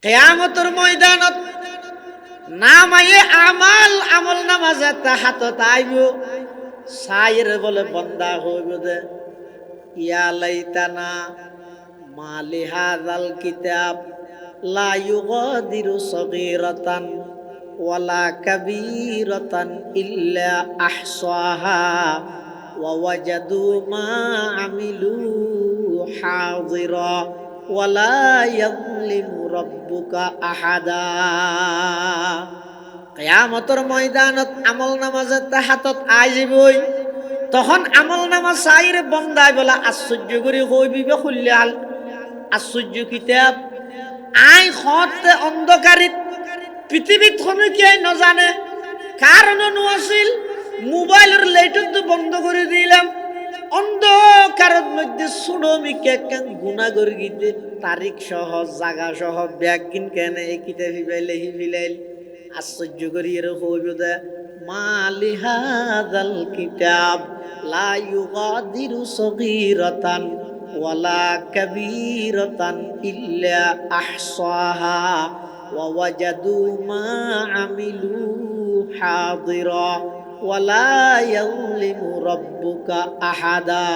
কিয়ামতের ময়দানত নামায়ে আমল নামাজে হাতত আইব সাইর বলে বন্দা হইব দে ইয়া লাইতানা মালি হাযাল কিতাব লা ইউগাদিরু সগীরাতান ওয়ালা কাবীরাতান ইল্লা আহসাহা ওয়া ওয়াজাদু মা আমিলু হাযিরা ওয়ালা ইয়াযলিমু রাব্বুকা আহাদা। কিয়ামতের ময়দানত আমল নামাজের হাতত আইবই, তখন আমল নামাজ চাইর বন্দাই বলা আশ্চর্য করে হইবিবে খুললাল আশ্চর্য কিতাব আই হতে অন্ধকারিত পৃথিবীত কোনো কি নজানে কারণ আছিল মোবাইলের লাইটত বন্ধ করে দিলাম অন্ধকারের মধ্যে সুডমিকে কেন গুণা করে গিতে তারিখ সহ জাগা সহ ব্যাগ কিন কেন এই কিতাব ফিবাইলে হি ফিলাইল আশ্চর্য করি এর হইবে মালি হাযাল কিতাব লা ইউগাদিরু সগীরাতান ওয়ালা কাবীরাতান ইল্লা আহসাহা ওয়া ওয়াজাদু মা আমিলু হাযিরা ওয়ালা ইয়াযলিমু রাব্বুকা আহাদা।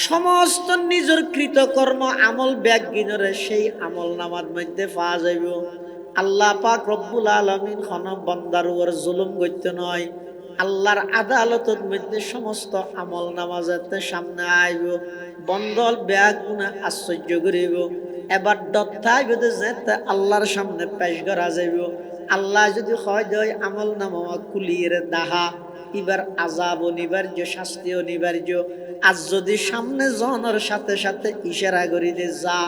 সমস্ত নিজের কৃতকর্ম আমল ব্যাগিনরে সেই আমল নামার মধ্যে পাওয়া যাইব। আল্লাহ পাক রব্বুল আলামিন খন বান্দার উপর জুলুম করতে নয়, আল্লাহর আদালতের মধ্যে সমস্ত আমল নামাজেতে সামনে আইব, বন্দল ব্যাগ গুণা আশ্চর্য করিব। এবার দত্তাই বেদে যেতে আল্লাহর সামনে পেশ করা যাইব। আল্লাহ যদি হয় দেয় আমল নামা কুলিয়ে দাহা, এবার আযাব অনিবার্য, শাস্তি অনিবার্য। আর যদি সামনে জনের সাথে সাথে ইশারা করি দে যা,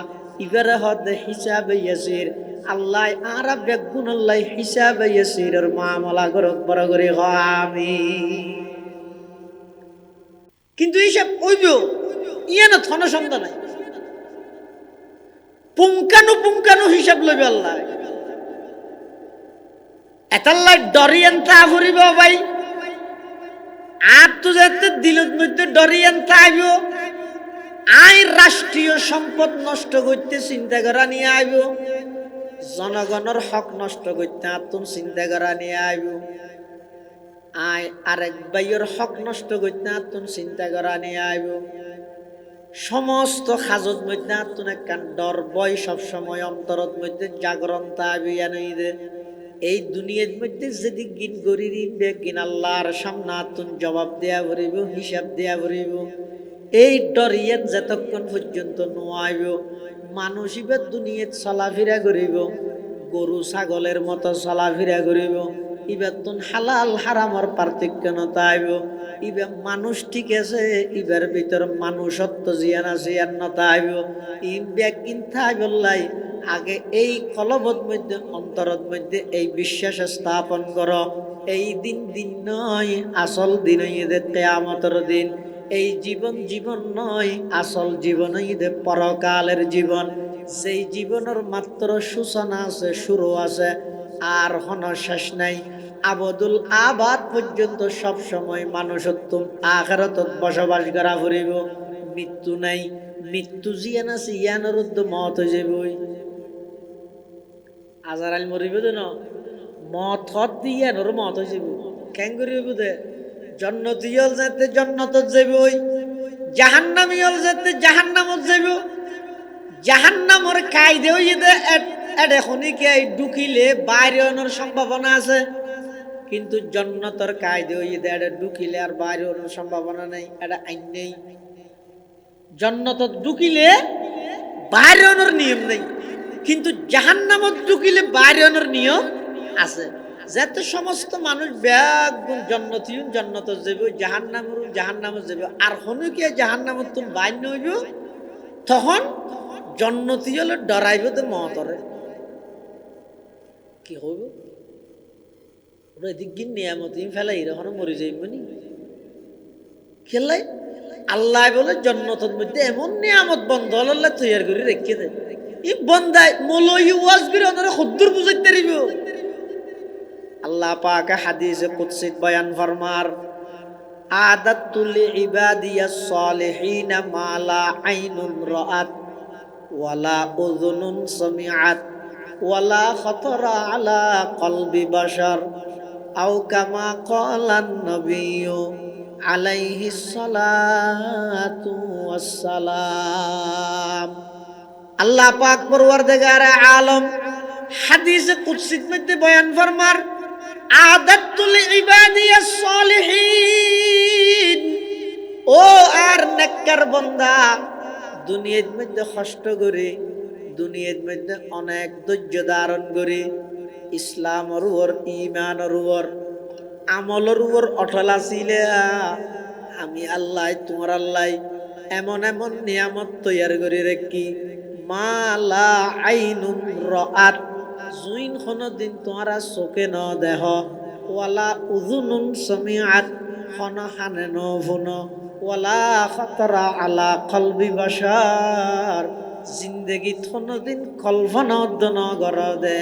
এবারে হতে হিসাবে ইয়াসির আল্লাহ আর বেগুন আল্লাহ হিসাবে ইয়াসিরের মামলা করক বড় করে আমি। কিন্তু হিসাব কইব ইয়ে না থন সন্ধ্যা নাই, পুঙ্খানু হিসাব লইবে আল্লাহ। এতাল্লাহ ডরিয়েন তা ফুরিব ভাই, আর তো যাতে দিলের মধ্যে ডরিয়েন আইব। আই রাষ্ট্রীয় সম্পদ নষ্ট করতে চিন্তা করা নিয়ে আইব, জনগণের হক নষ্ট করতে আতুন চিন্তা করা নিয়ে আইব। আই আরেক ভাইয়ের হক নষ্ট করতে আতুন চিন্তা করা নিয়ে আইব। সমস্ত খাজত মধ্যে আতুন একখান ডর বয় সবসময় অন্তরত মধ্যে জাগরণ তাইবিয়া নই দে। এই দুনিয়ার মধ্যে যদি গিন গরির বেগিন আল্লাহর সামনে আতুন জবাব দেয়া পড়িব, হিসাব দেয়া পড়িব। এই ডরিয়াত যতক্ষণ পর্যন্ত নোয়াইব, মানুষ এবার দুনিয়াত চলাফেরা করিব, গরু ছাগলের মতো চলাফেরা করিব। এবার তুন হালাল হারামর পার্থক্য নতাইব। এবার মানুষ ঠিক আছে, এবার ভিতর মানুষত্ব জিয়ান আছে আর নতাইব। ই বেগিন থাই বললাই আগে এই কলবত মধ্যে অন্তরত মধ্যে এই বিশ্বাস স্থাপন কর, এই দিন দিন নয়, আসল দিন ঈদের কিয়ামতের দিন। এই জীবন নয়, আসল জীবন ঈদের পরকালের জীবন। সেই জীবনের মাত্র সূচনা আছে, শুরু আছে, আর হন শেষ নাই। আবদুল আবাদ পর্যন্ত সব সময় মানুষত্ব আখিরাতত বসবাস করা ফুরিব। মৃত্যু নাই, মৃত্যু জিয়ান আছে, ইয়ানোর মত হয়ে যাবই। আজারাইল মরিব দে ন মত হত দিয়ে নর মত হয়ে যাব। কেন করিব দে জন্নতি হল যেতে জন্নতত যাবই, জাহান্নামী হল যেতে জাহান্নামত যাব। জাহান্নামর কায়দে হইয়ে দে এখনই কে ঢুকিলে বাইরে হওয়ার সম্ভাবনা আছে, কিন্তু জন্নতর কায়দে হইয়ে দে এটা ঢুকিলে আর বাইরে হওয়ার সম্ভাবনা নাই, এটা আইন নেই। জন্নতত ঢুকিলে বাইরে হওয়ার নিয়ম নেই, কিন্তু জাহান্নামত ঢুকিলে বাইরে হওয়ার নিয়ম আছে। যাতে সমস্ত মানুষ ব্যাগ জন্নতি জন্নত যাব, জাহান্নামত যাব। আর হনু কে জাহান্নামত তুমি বাইর হইব, তখন জন্নতি হলে ডরাইব তো মতরে কি হইব। এদিক গিন নিয়ামত ফেলাই এরকম মরে যাইব নি খেলাই। আল্লাহ বলে জন্নতের মধ্যে এমন নিয়ামত বন্ধ আল্লাহ তৈরি করে রেখে দেয়। ই বন্দায় মলই ওয়াজ করে ওনারা খুদ্দুর বুঝাইতে পারিব। আল্লাহ পাক হাদিসে কুদসিত বয়ান ফরমার, আদাতুল ইবাদিয়াস সালিহিনা মা লা আইনুন রাআত ওয়ালা উযুনুন সামিআত ওয়ালা খাতারা আলা কলবি বাশার আও কামা ক্বালান নবিয়্যু আলাইহিস সালাতু ওয়াসসালাম। আল্লাহ পাক পরওয়ারদিগার আলম হাদিসে কুদসির মধ্যে বয়ান ফরমার, আদাতুল ইবাদিয়াস সলিহিন, ও আর নেককার বান্দা, দুনিয়ার মধ্যে কষ্ট করে, দুনিয়ার মধ্যে অনেক ধৈর্য ধারণ করে, ইসলামের উপর, ঈমানের উপর, আমলের উপর অটল আছিলে, আমি আল্লাহ, তোমার আল্লাহ এমন এমন নিয়ামত তৈয়ার করে রাখি, মালা আইনুন রাআত, জুইন কোনদিন তোমারা চোখে ন দেহ, ওয়ালা উযুনুন সামিআত, কোন কানে ন শুনো, ওয়ালা খাতারা আলা কলবি বাশার, জিন্দেগি কোনদিন কল্পনা ন করা দে,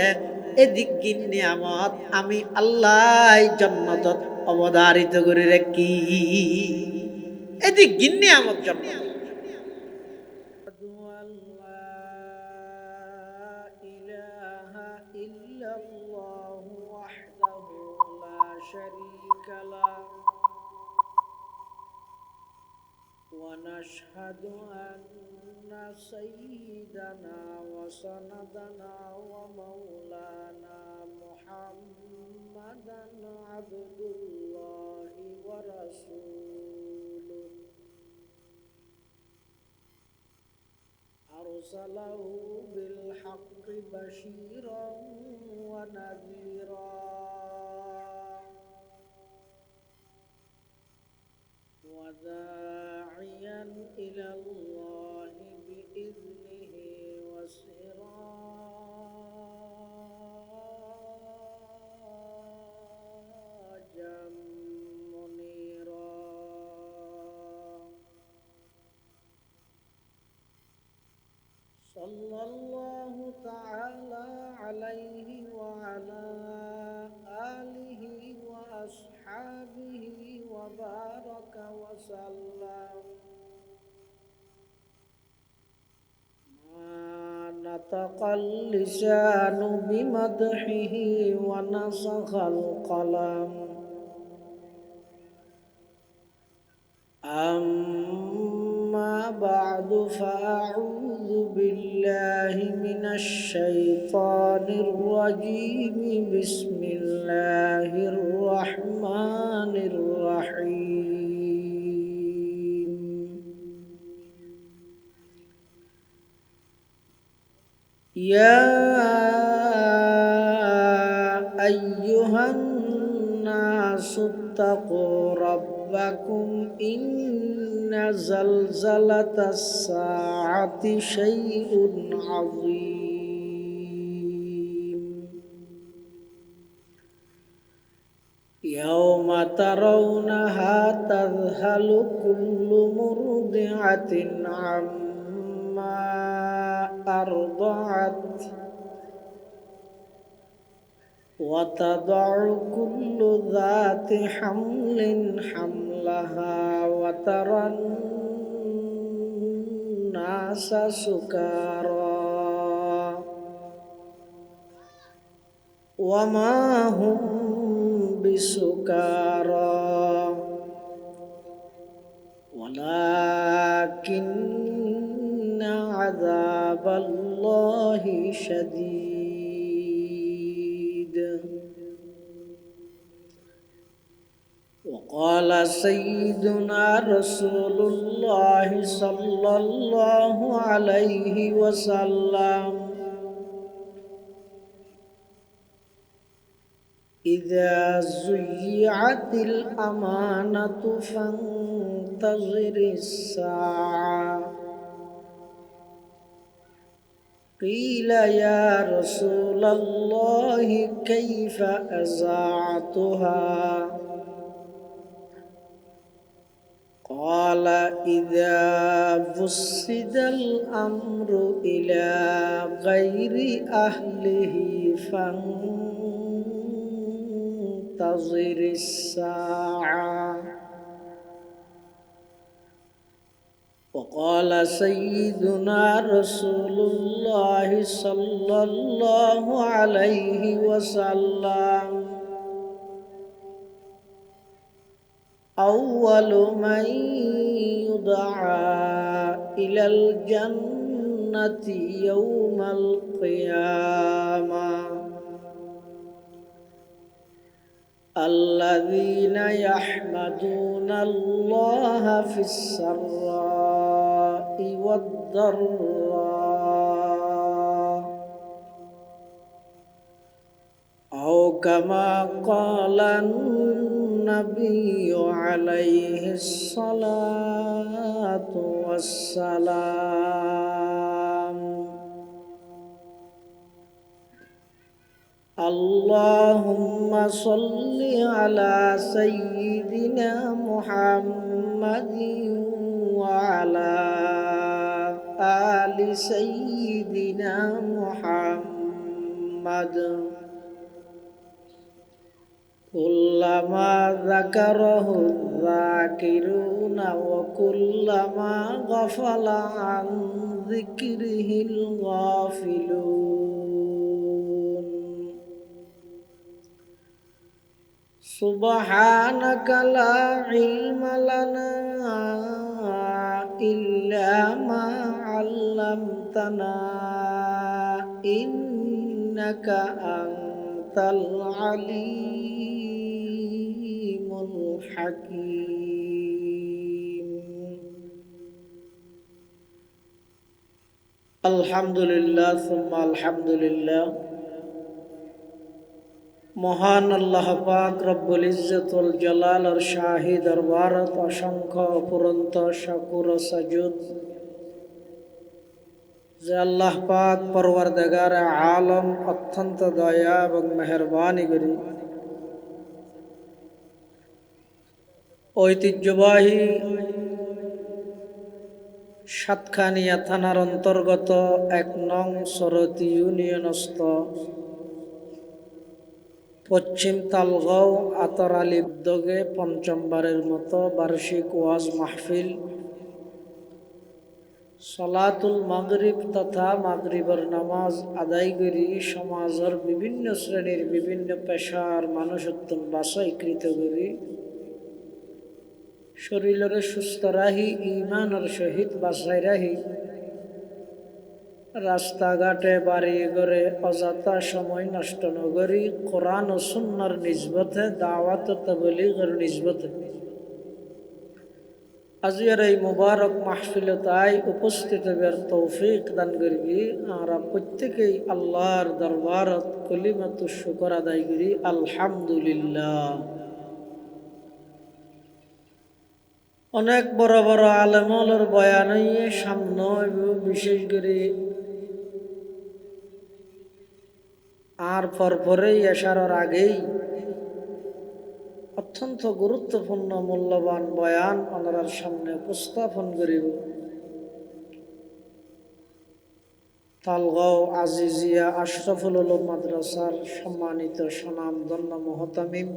এদিক নিয়ামত আমি আল্লাহ জান্নাতত অবধারিত করে রাখি, এদিক নিয়ামত জান্নাত। ونشهد أن سيدنا وسندنا ومولانا محمدا عبد الله ورسوله أرسله بالحق بشيرا ونذيرا وداعيا إلى الله بإذنه وسراجا منيرا. صلى الله تعالى عليه وعلى آله وأصحابه وبارك وسلم. ما نطق اللسان بمدحه ونسخ القلم. أما بعد فأعوذ بالله من الشيطان الرجيم. بسم الله الرحمن الرحيم. يا أيها الناس اتقوا ربكم إن زلزلة الساعة شيء عظيم. يوم ترونها تذهل كل مرضعة عما أرضعت وتضع كل ذات حمل حملها وترى الناس سكارى وما هم بسكارى ولكن عذاب الله شديد. وقال سيدنا رسول الله صلى الله عليه وسلم: إذا ضيعت الأمانة فانتظر الساعة. قيل يا رسول الله كيف أضعتها؟ قال: إذا وسد الأمر إلى غير أهله فانتظر الساعة. وقال سيدنا رسول الله صلى الله عليه وسلم أول من يدعى إلى الجنة يوم القيامة الذين يحمدون الله في السراء والضراء أو كما قال النبي عليه الصلاة والسلام اللهم صل على سيدنا محمد وعلى آل سيدنا محمد كلما ذكره الذاكرون وكلما غفل عن ذكره الغافلون سبحانك لا علم لنا إلا ما علمتنا إنك أنت العليم الحكيم الحمد لله ثم الحمد لله মহান আল্লাহ পাক রব্বুল ইজ্জতুল জালালের শাহী দরবারত অসংখ্য অফুরন্ত শুকর ও সাজুদ যে আল্লাহ পাক পরওয়ারদিগার আলম অত্যন্ত দয়া এবং মেহেরবানি করি ঐতিহ্যবাহী সাতখানিয়া থানার অন্তর্গত ১ নং সরতি ইউনিয়নস্থ পশ্চিম তালগাঁও আতর আলী উদ্যোগে পঞ্চমবারের মতো বার্ষিক ওয়াজ মাহফিল সলাতুল মাগরিব তথা মাগরিবের নামাজ আদায় করি সমাজের বিভিন্ন শ্রেণীর বিভিন্ন পেশার মানুষত্বন বাছাইকৃত করি শরীরের সুস্থ রাহি ইমানের সহিত বাছাই রাহি রাস্তাঘাটে বাড়ি ঘরে অযথা সময় নষ্ট নগরী কোরআন ও সুন্নাহর নিসবতে দাওয়াত ও তাবলীগের নিসবতে আজিয়ার এই মুবারক মাহফিলতায় উপস্থিত হবার তৌফিক দান করবি আমরা প্রত্যেকেই আল্লাহর দরবারত কলিমাতু শুকর আদায় করি আলহামদুলিল্লাহ। অনেক বড় বড় আলেমলের বয়ান সামনে বিশেষ করে আর পরপরেই এশারার আগেই অত্যন্ত গুরুত্বপূর্ণ মূল্যবান বয়ান ওনার সামনে উপস্থাপন করিব। তালগাঁও আজিজিয়া আশরাফুল উলুম মাদ্রাসার সম্মানিত সুনামধন্য মুহতামিম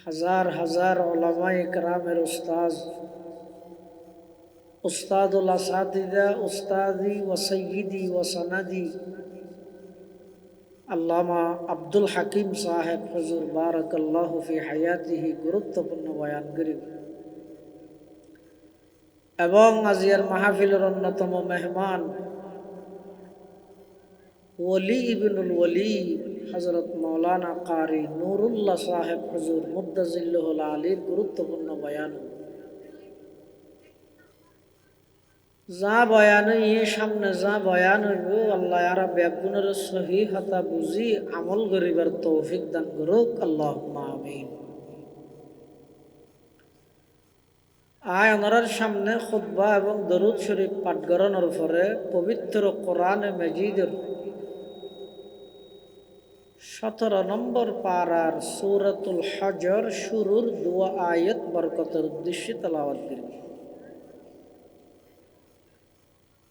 হাজার হাজার উলামায়ে কেরামের উস্তাদ উস্তাদুল আসাতিদা উস্তাদি ওয়া সাইয়্যিদি ওয়া সানাদি আল্লামা আব্দুল হাকিম সাহেব হুজুর বারাকাল্লাহু ফি হায়াতিহি গুরুত্বপূর্ণ বয়ান করিব এবং আজিয়ার মাহফিলের অন্যতম মেহমান ওলি ইবনুল ওলি হযরত মাওলানা কারি নুরুল্লাহ সাহেব হুজুর মুদ্দাজিল্লাহুল আলীর গুরুত্বপূর্ণ বয়ান যা বয়ান সামনে যা বয়ান হইব আল্লাহ আরা ব্যাগুনের সহি হাতা বুঝি আমল করিবার তৌফিক দান করুক আল্লাহুম্মা আমিন। আয় ওনার সামনে খুতবা এবং দরুদ শরীফ পাঠ করানোর পরে পবিত্র কোরআনে মাজিদের 17 নম্বর পারার সূরাতুল হজর শুরুর 2 আয়াত বরকতের উদ্দেশ্যে তেলাওয়াত করি।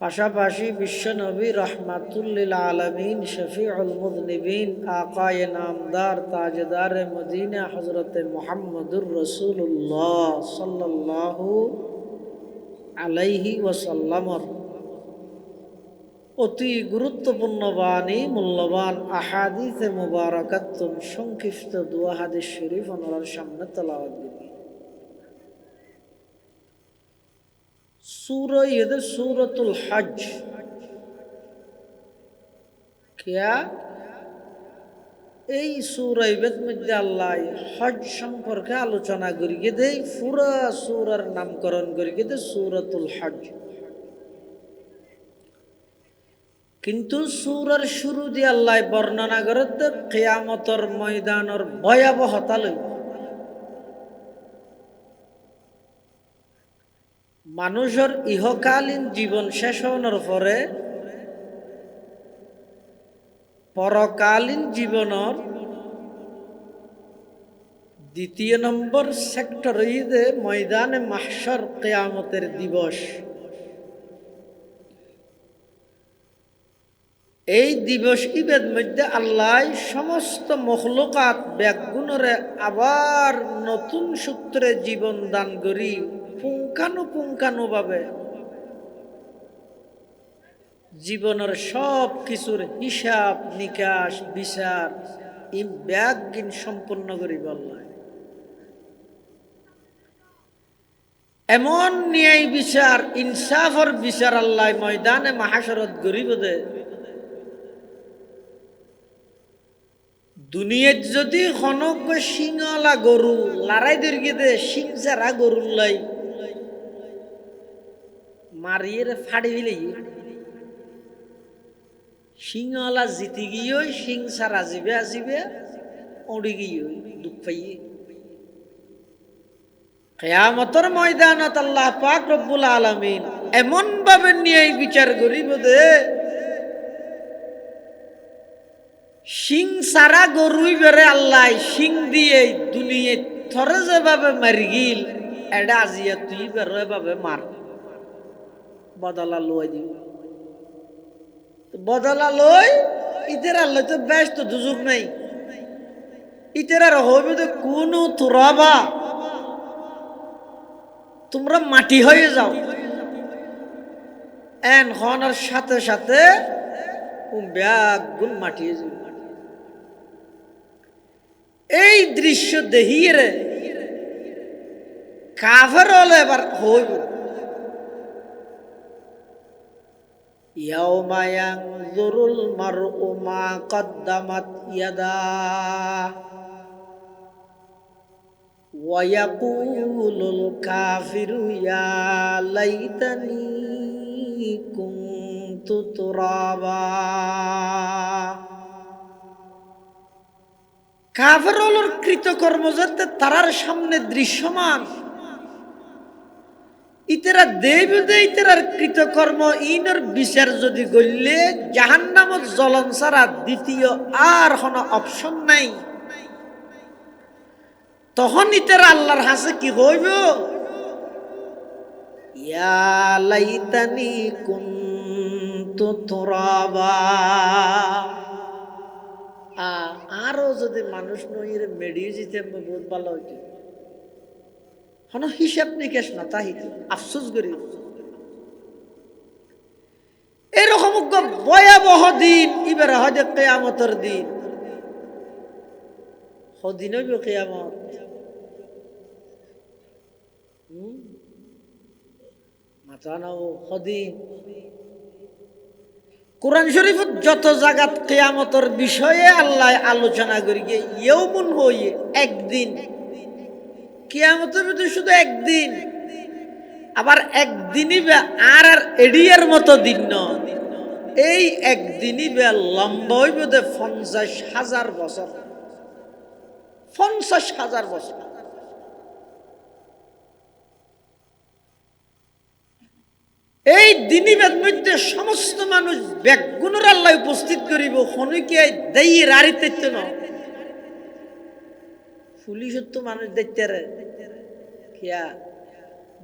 পাশাপাশি বিশ্বনবী রাহমাতুল লিল আলামিন শফিউল মুযনিবিন আকায়ে নামদার তাজদার মদিনা হযরতে মুহাম্মদুর রাসূলুল্লাহ সাল্লাল্লাহু আলাইহি ওয়াসাল্লামর অতি গুরুত্বপূর্ণ বাণী, মূল্যবান আহাদিসে মুবারাকাতুন সংক্ষিপ্ত দোয়া হাদিস শরীফ ওনার সামনে তেলাওয়াত করি। সূরা সূরাতুল হজ কিয়া এই সূরার মধ্যে আল্লাহ হজ সম্পর্কে আলোচনা করিয়ে দেয়, পুরা সূরার নামকরণ করিয়ে দেয় সূরাতুল হজ। কিন্তু সূরার শুরু দিয়ে আল্লাহ বর্ণনা করে কিয়ামতের ময়দানের ভয়াবহতা লই। মানুষের ইহকালীন জীবন শেষ হওয়ার পরে পরকালীন জীবনের দ্বিতীয় নম্বর সেক্টর ঈদে ময়দানে মাহশর কিয়ামতের দিবস। এই দিবস ঈদের মধ্যে আল্লাহ সমস্ত মখলুকাত ব্যাগুণরে আবার নতুন সূত্রে জীবন দান করি পুঙ্খানুপুঙ্খানুভাবে জীবনের সব কিছুর হিসাব নিকাশ বিচার এই ব্যাগিন সম্পূর্ণ করিব আল্লাহ। এমন ন্যায় বিচার ইনসাফের বিচার আল্লাহ ময়দানে মাহশরত গরিব দে। দুনিয়াত যদি খনক সিংহলা গরু লড়াই দীর্ঘে দে সিং চারা গরুর লাই মারিয়ে ফাড়ি ফেলে সিংহলা জিতি গিয়ে সিং চারা আসিবে আসিবে ওড়ি গিয়ে দুঃখ পাইয়ে। কিয়ামতের ময়দানত আল্লাহ পাক রব্বুল আলামিন এমন ভাবে নিয়ে বিচার করিব দে সিং সারা গরুই বেড়ে আল্লাহ সিং দিয়ে দুনিয়ে থরে যেভাবে মারি গিল এটা আজিয়া তুই বেরো এভাবে মার বদলা লই দিব। বদলা লই ইতের আল্লাহ তো বেশ তো দুজুক নাই ইতের আর হইবে তো কোন তুরাবা তোমরা মাটি হয়ে যাও। এন হনার সাথে সাথে ব্যাগ গুণ মাটি হয়ে যাবে। এই দৃশ্য দেখিয়ে রে কাফের হলে এবার হইব ইয়াউমা ইয়ানজুরুল মারউ মা কদ্দামাত ইয়াদা ওয়া ইয়াকুলুল কাফিরু ইয়া লাইতানি কুনতু তুরাবা। কাফেরুল কৃতকর্ম যাতে তারার সামনে দৃশ্যমান ইতেরা দেব দে ইতেরার কৃতকর্ম ইনর বিচার যদি গড়লে জাহান্নামত জ্বলন ছাড়া দ্বিতীয় আর কোনো অপশন নাই। তখন ইতেরা আল্লাহর হাসে কি হইব ইয়া লাইতানি কুনতু তুরাবা। আরো যদি মানুষ নইরে মেডিয়ে যেতে বহুত ভালো হইত। হন হিসাব নিকেশ না তাই আফসোস করি এরকম ভয়াবহ দিন এবার হয়তো কিয়ামতের দিন সদিন হইব কিয়ামত। মাথা নাও সদিন কোরআন শরীফত যত জায়গাত কিয়ামতের বিষয়ে আল্লাহ আলোচনা করি ইয়ৌমুন হইয়ে একদিন কিয়ামতের ভিতরে শুধু একদিন আবার একদিনই আর এডিয়ার মতো দিন ন এই একদিনই লম্বা হইব 50,000 বছর 50,000 বছর। এই দিনিবেদ মধ্যে সমস্ত মানুষ ব্যাগুণের আল্লাহ উপস্থিত করিব খনিকে দেই রাড়িতে ন পুলিশের তো মানুষ দেখতে রে কিয়া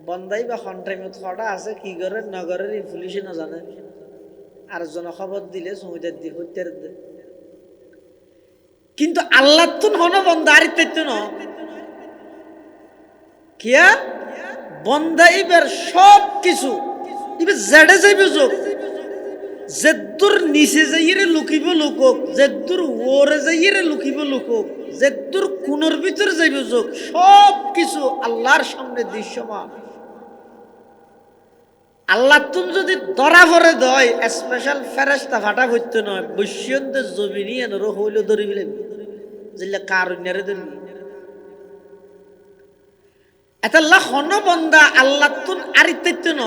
বন্দাই বা সন্টাইমত খটা আছে কি করে নগরের এই পুলিশে না জানে আর জন খবর দিলে সমিতার দি হইতের দে। কিন্তু আল্লাহ তো হন বন্দা আরিতে ন কিয়া বন্ধা এবার সব কিছু এবার জেডে যাইবে যোগ, যেদুর নিচে যাইরে লুকিব লুকক, যেদুর ওরে যাইরে লুকিব লুকক, যেদুর কোনর ভিতর যাইব যোগ, সব কিছু আল্লাহর সামনে দৃশ্যমান। আল্লাহ তুমি যদি ধরা ভরে দয় স্পেশাল ফেরেশতা ফাটা হইতে নয়, বৈশ্যন্তের জমিনি এনর হইল ধরিবিলেন যেগুলা কারুণ্যারে ধরবি। এত আল্লাহ হন বন্দা আল্লাহ তুন আরিত্য ন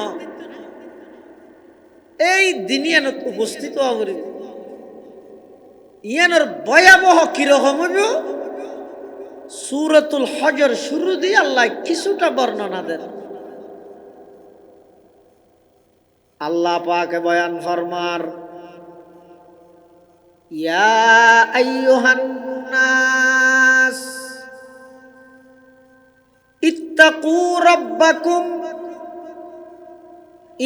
এই দিনিয়ানত উপস্থিত হওয়া, ইয়ানোর ভয়াবহ কিরকম হইব সূরাতুল হজর শুরু দিয়ে আল্লাহ কিছুটা বর্ণনা দেন। আল্লাহ পাক বয়ান ফরমার, ইয়া আইয়ুহান নাস ইত্তাকু রাব্বাকুম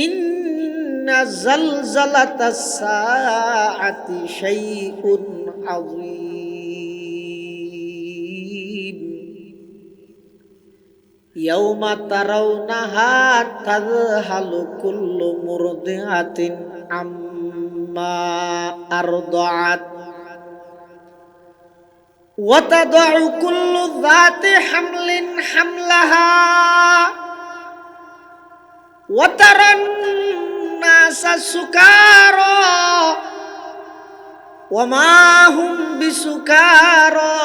ইন্না জালজালাতাস সাআতি শাইউন আযীম ইয়াউমা তারাউনাহা তাযহালু কুল্লু মুরদিআতিন আম্মা আরদাআত ওয়া তাদউ কুল্লু যাতি হামলিন হামলাহা ওয়া তারান নাসা সুকারা ওয়া মা হুম বিসুকারা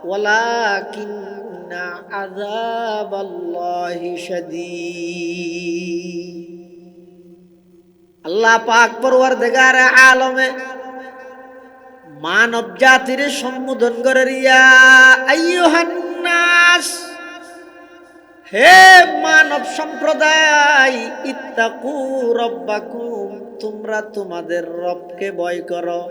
ওয়ালাকিন্না আযাবাল্লাহি শাদীদ। আল্লাহ পাক পরওয়ারদিগার আলমে মানব জাতির সম্বোধন করে, ইয়া আইয়ুহান নাস, হে মানব সম্প্রদায়, ইত্তাকু রাব্বাকুম, তোমরা তোমাদের রবকে ভয় করো,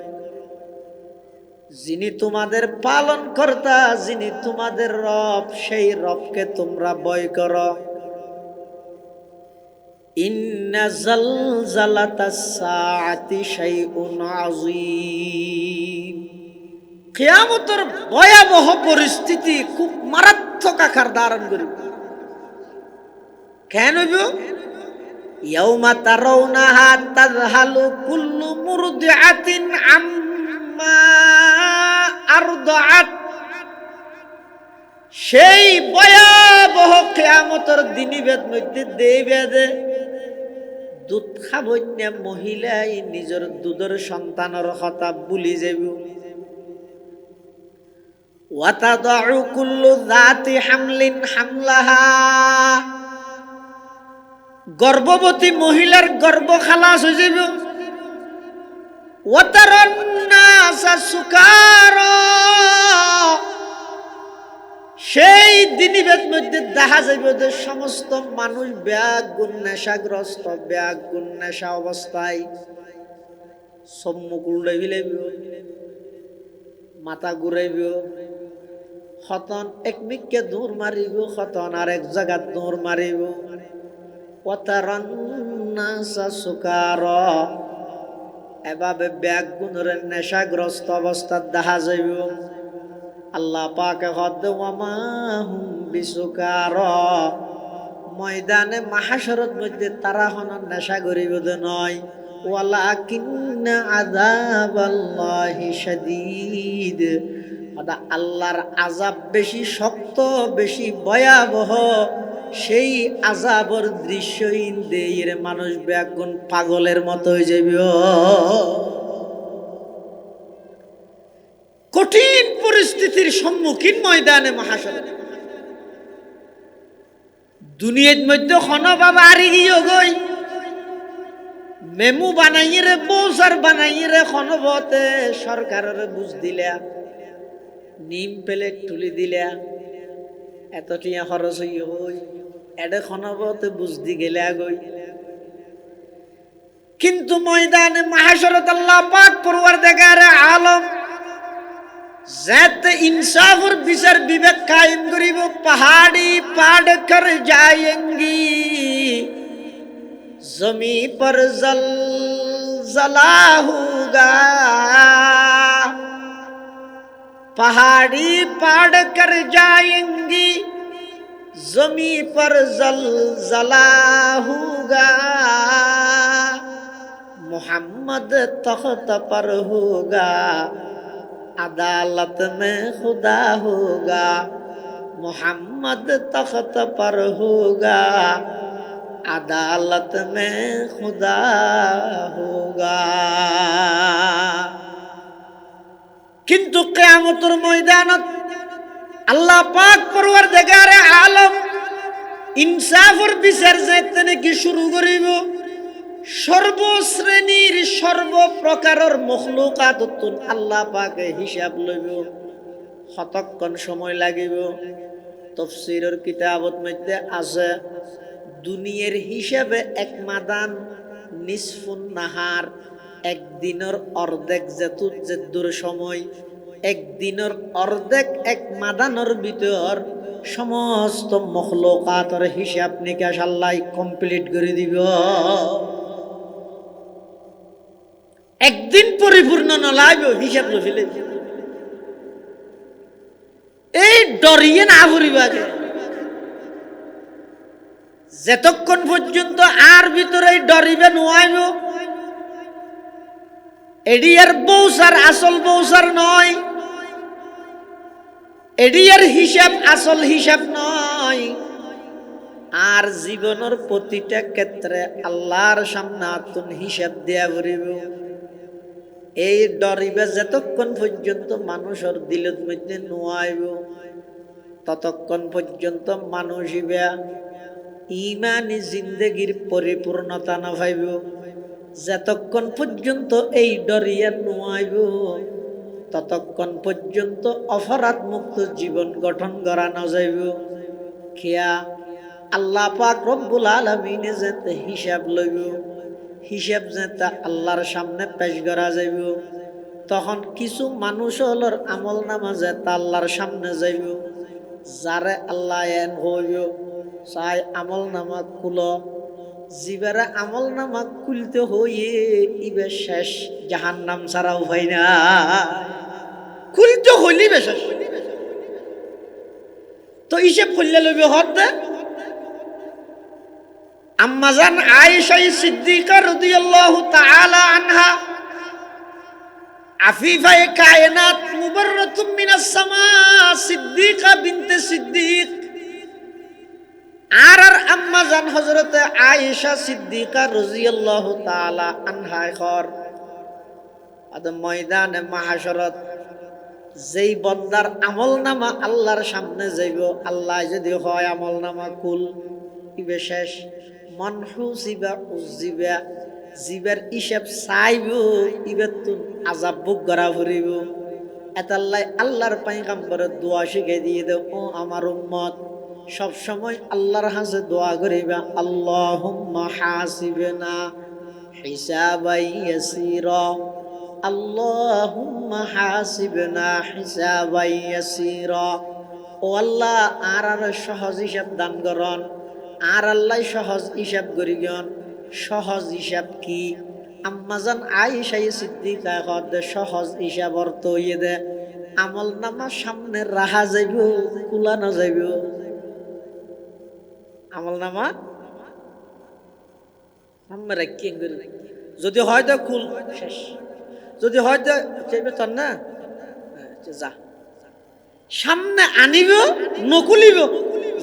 যিনি তোমাদের পালন কর্তা, যিনি তোমাদের রব, সেই রবকে তোমরা ভয় করো। ইন্না জালজালাতাস সাআতি শাইউন আযীম, কিয়ামতের ভয়াবহ পরিস্থিতি খুব মারাত্মক আকার ধারণ করবে। কেন ইয়াউমা তারাউনাহা তাযহালু কুল্লু মুরদিআতিন আম্মা আরদাআত, সেই ভয়াবহ কিয়ামতের দিনিবেদ মধ্যে দেবেদে দুধ খাবন্যা মহিলাই নিজের দুধের সন্তানের কথা ভুলি যাব। ওয়া তাদউ কুল্লু যাতি হামলিন হামলাহা, গর্ভবতী মহিলার গর্ভ খালাস হয়ে যাব। ওয়া তারান নাসা সুকারা, সেই দিনিবেদ মধ্যে দেখা যাবে যে সমস্ত মানুষ ব্যাগুণ নেশাগ্রস্ত, ব্যাগুণ নেশা অবস্থায় সম্মুখ উল্টাই ফেলাইব, মাথা ঘুরাইব, হতন একমিককে দৌড় মারিব, হতন আরেক জায়গাত দৌড় মারিব। ওয়াতারান নাসা সুকারা, এভাবে ব্যাগুণের নেশাগ্রস্ত অবস্থায় দেখা যাইব। আল্লাহ পাকে হদ ওয়ামা হুম বিসুকারা, ময়দানে মাহাশরত মধ্যে তারা হন নেশা করিব নয়। ওয়ালাকিন্না আযাবাল্লাহি শাদীদ, আল্লাহর আযাব বেশি শক্ত, বেশি ভয়াবহ। সেই আযাবর দৃশ্যহীন দেয়ের মানুষ ব্যাগুণ পাগলের মতো হয়ে যাবে। কঠিন পরিস্থিতির সম্মুখীন ময়দানে মাহাশর। দুনিয়ার মধ্যে খন বাবা আরি গিয়ে গই মেমু বানাইরে, বৌসার বানাইরে, খনবতে সরকারের বুঝ দিলা, নিম প্লেট তুলি দিলা, এত টিয়া খরচ হই এডে খনবতে বুঝ দি গেলে গই। কিন্তু ময়দানে মাহাশরত আল্লাহ পাক পরওয়ারদিগার আলম যাতে ইনসাফর বিচার বিবেক কায়েম করিব। পাহাড়ি পাড় কর যায়েঙ্গি, জমি पर जलजला होगा, पहाड़ी पाड़ कर जाएंगी, जमी पर जलजला होगा, मोहम्मद तख्त पर होगा, अदालत में खुदा होगा, मोहम्मद तख्त पर होगा, अदालत में खुदा होगा। किंतु क़यामतुर मैदानत আল্লাহ পাক পরওয়ারদিগারে আলম ইনসাফের বিচার যেতেনে কি শুরু করিব, সর্বশ্রেণীর সর্বপ্রকারের মখলুকাততুন আল্লাহ পাকে হিসাব লইব। কতক্ষণ সময় লাগিব? তাফসীরের কিতাবত মধ্যে আছে দুনিয়ার হিসাবে এক মাদান নিসফুন নাহার, একদিনের অর্ধেক যেতুর সময়, একদিনের অর্ধেক এক মাদানের ভিতর সমস্ত মখলুকাতের হিসাব নিকাশ আল্লাহ কমপ্লিট করে দিব। একদিন পরিপূর্ণ নলাইব হিসাব লো ফেলে। এই ডরিয়ে না পরিবাগে যতক্ষণ পর্যন্ত আর ভিতরে ডরিবে নোয়াইব, এডিয়ার বৌসার আসল বৌসার নয়, এডিয়ার হিসাব আসল হিসাব নয়। আর জীবনের প্রতিটা ক্ষেত্রে আল্লাহর সামনে আতুন হিসাব দেয়া পড়িব। এই ডরিবে যতক্ষণ পর্যন্ত মানুষের দিলের মধ্যে নোয়াইব, ততক্ষণ পর্যন্ত মানুষ ইমানি জিন্দেগির পরিপূর্ণতা না পাইব। যতক্ষণ পর্যন্ত এই ডরিয়া নোয়াইব, ততক্ষণ পর্যন্ত অপরাধ মুক্ত জীবন গঠন করা না যাইব। খেয়া আল্লাহ পাক রব্বুল আলামিন যেতে হিসাব লইব, হিসাব যেতে আল্লাহর সামনে পেশ করা যাইব, তখন কিছু মানুষ হলর আমল নামা যেতে আল্লাহর সামনে যাইব। যারে আল্লাহ এন হইব চাই আমল নামা খুল, জিবারে আমল নামা খুলতে হইয়ে ইবে শেষ, জাহান্নাম ছাড়া উপায় না, খুলতে হইলি বেশেষ। তো হিসেব খুললে লইবে হতে আম্মাজান আয়েশা সিদ্দিকা রাদিয়াল্লাহু তাআলা আনহা, আফিফায়ে কায়নাত মুবাররাতুম মিনাস সামা, সিদ্দিকা বিনতে সিদ্দিক। আর আম্মাজান হযরতে আয়েশা সিদ্দিকা রাদিয়াল্লাহু তাআলা আনহা খর আদ ময়দানে মাহশরত যেই বন্দার আমলনামা আল্লাহর সামনে যাইব, আল্লাহ যদি হয় আমলনামা কুল ইবে শেষ, মনহুসিবা উজিবা, জিবার হিসাব চাইব, ইবের তুন আযাব ভোগ করা পড়িব। এতাল্লাই আল্লাহর পয়গম্বরে দোয়া শিখাই দিয়ে দেও, ও আমার উম্মত সব সময় আল্লাহর কাছে দোয়া করিবা, আল্লাহুম্মা হাসিবনা হিসাবাই ইয়াসীরা, আল্লাহুম্মা হাসিবনা হিসাবাই ইয়াসীরা। ও আল্লাহ আর সহজ হিসাব দান করন, আর আল্লাহ সহজ হিসাব করিগন। সহজ হিসাব কি? আম্মাজান আয়েশা সিদ্দিকা কদ সহজ হিসাব অর্থ হইয়ে দে আমল নামা সামনে রাহা যাইব, কুলানো যাইব। আমল নামা সামনে রাখি যদি হয়তো কুল শেষ, যদি হয়তো চাইবে তোর না যা সামনে আনিব নকুলিব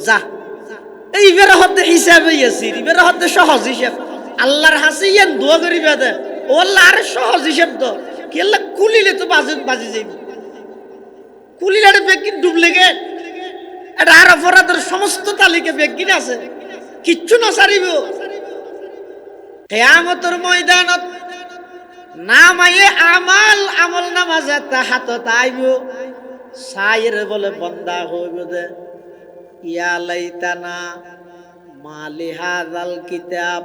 যা। এইবার হতে হিসাবে আছি, এবার হতে সহজ হিসাব আল্লাহর হাসি ইয়ান দোয়া করিবা দে, ও আল্লাহ আর সহজ হিসাব তো কি আল্লাহ কুলিলে তো বাজি যাইব, কুলিলে বেকিন ডুবলে গে এটা আর অপরাধের সমস্ত তালিকা বেকিন আছে, কিচ্ছু না সারিব। কিয়ামতের ময়দানত নামায়ে আমাল আমল নামাজে হাতত আইব, সাইর বলে বন্দা হইব দে ইয়া লাইতানা মালি হাযাল কিতাব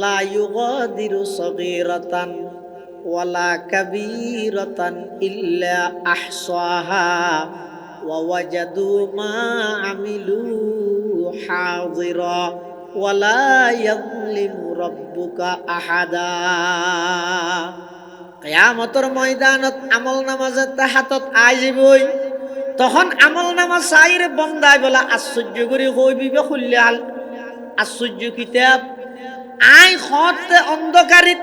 লা ইউগাদিরু সগীরাতান ওয়ালা কাবীরাতান ইল্লা আহসাহা ওয়া ওয়াজাদু মা আমিলু হাযিরা ওয়ালা ইয়াযলিমু রাব্বুকা আহাদা। কিয়ামতের ময়দানত আমল নামাজে হাতত আইবই, তখন আমল নামা চাইরে বন্দায় বলা আশ্চর্য করে হইবিবে খুললে আশ্চর্য কিতাব আই হতে অন্ধকারিত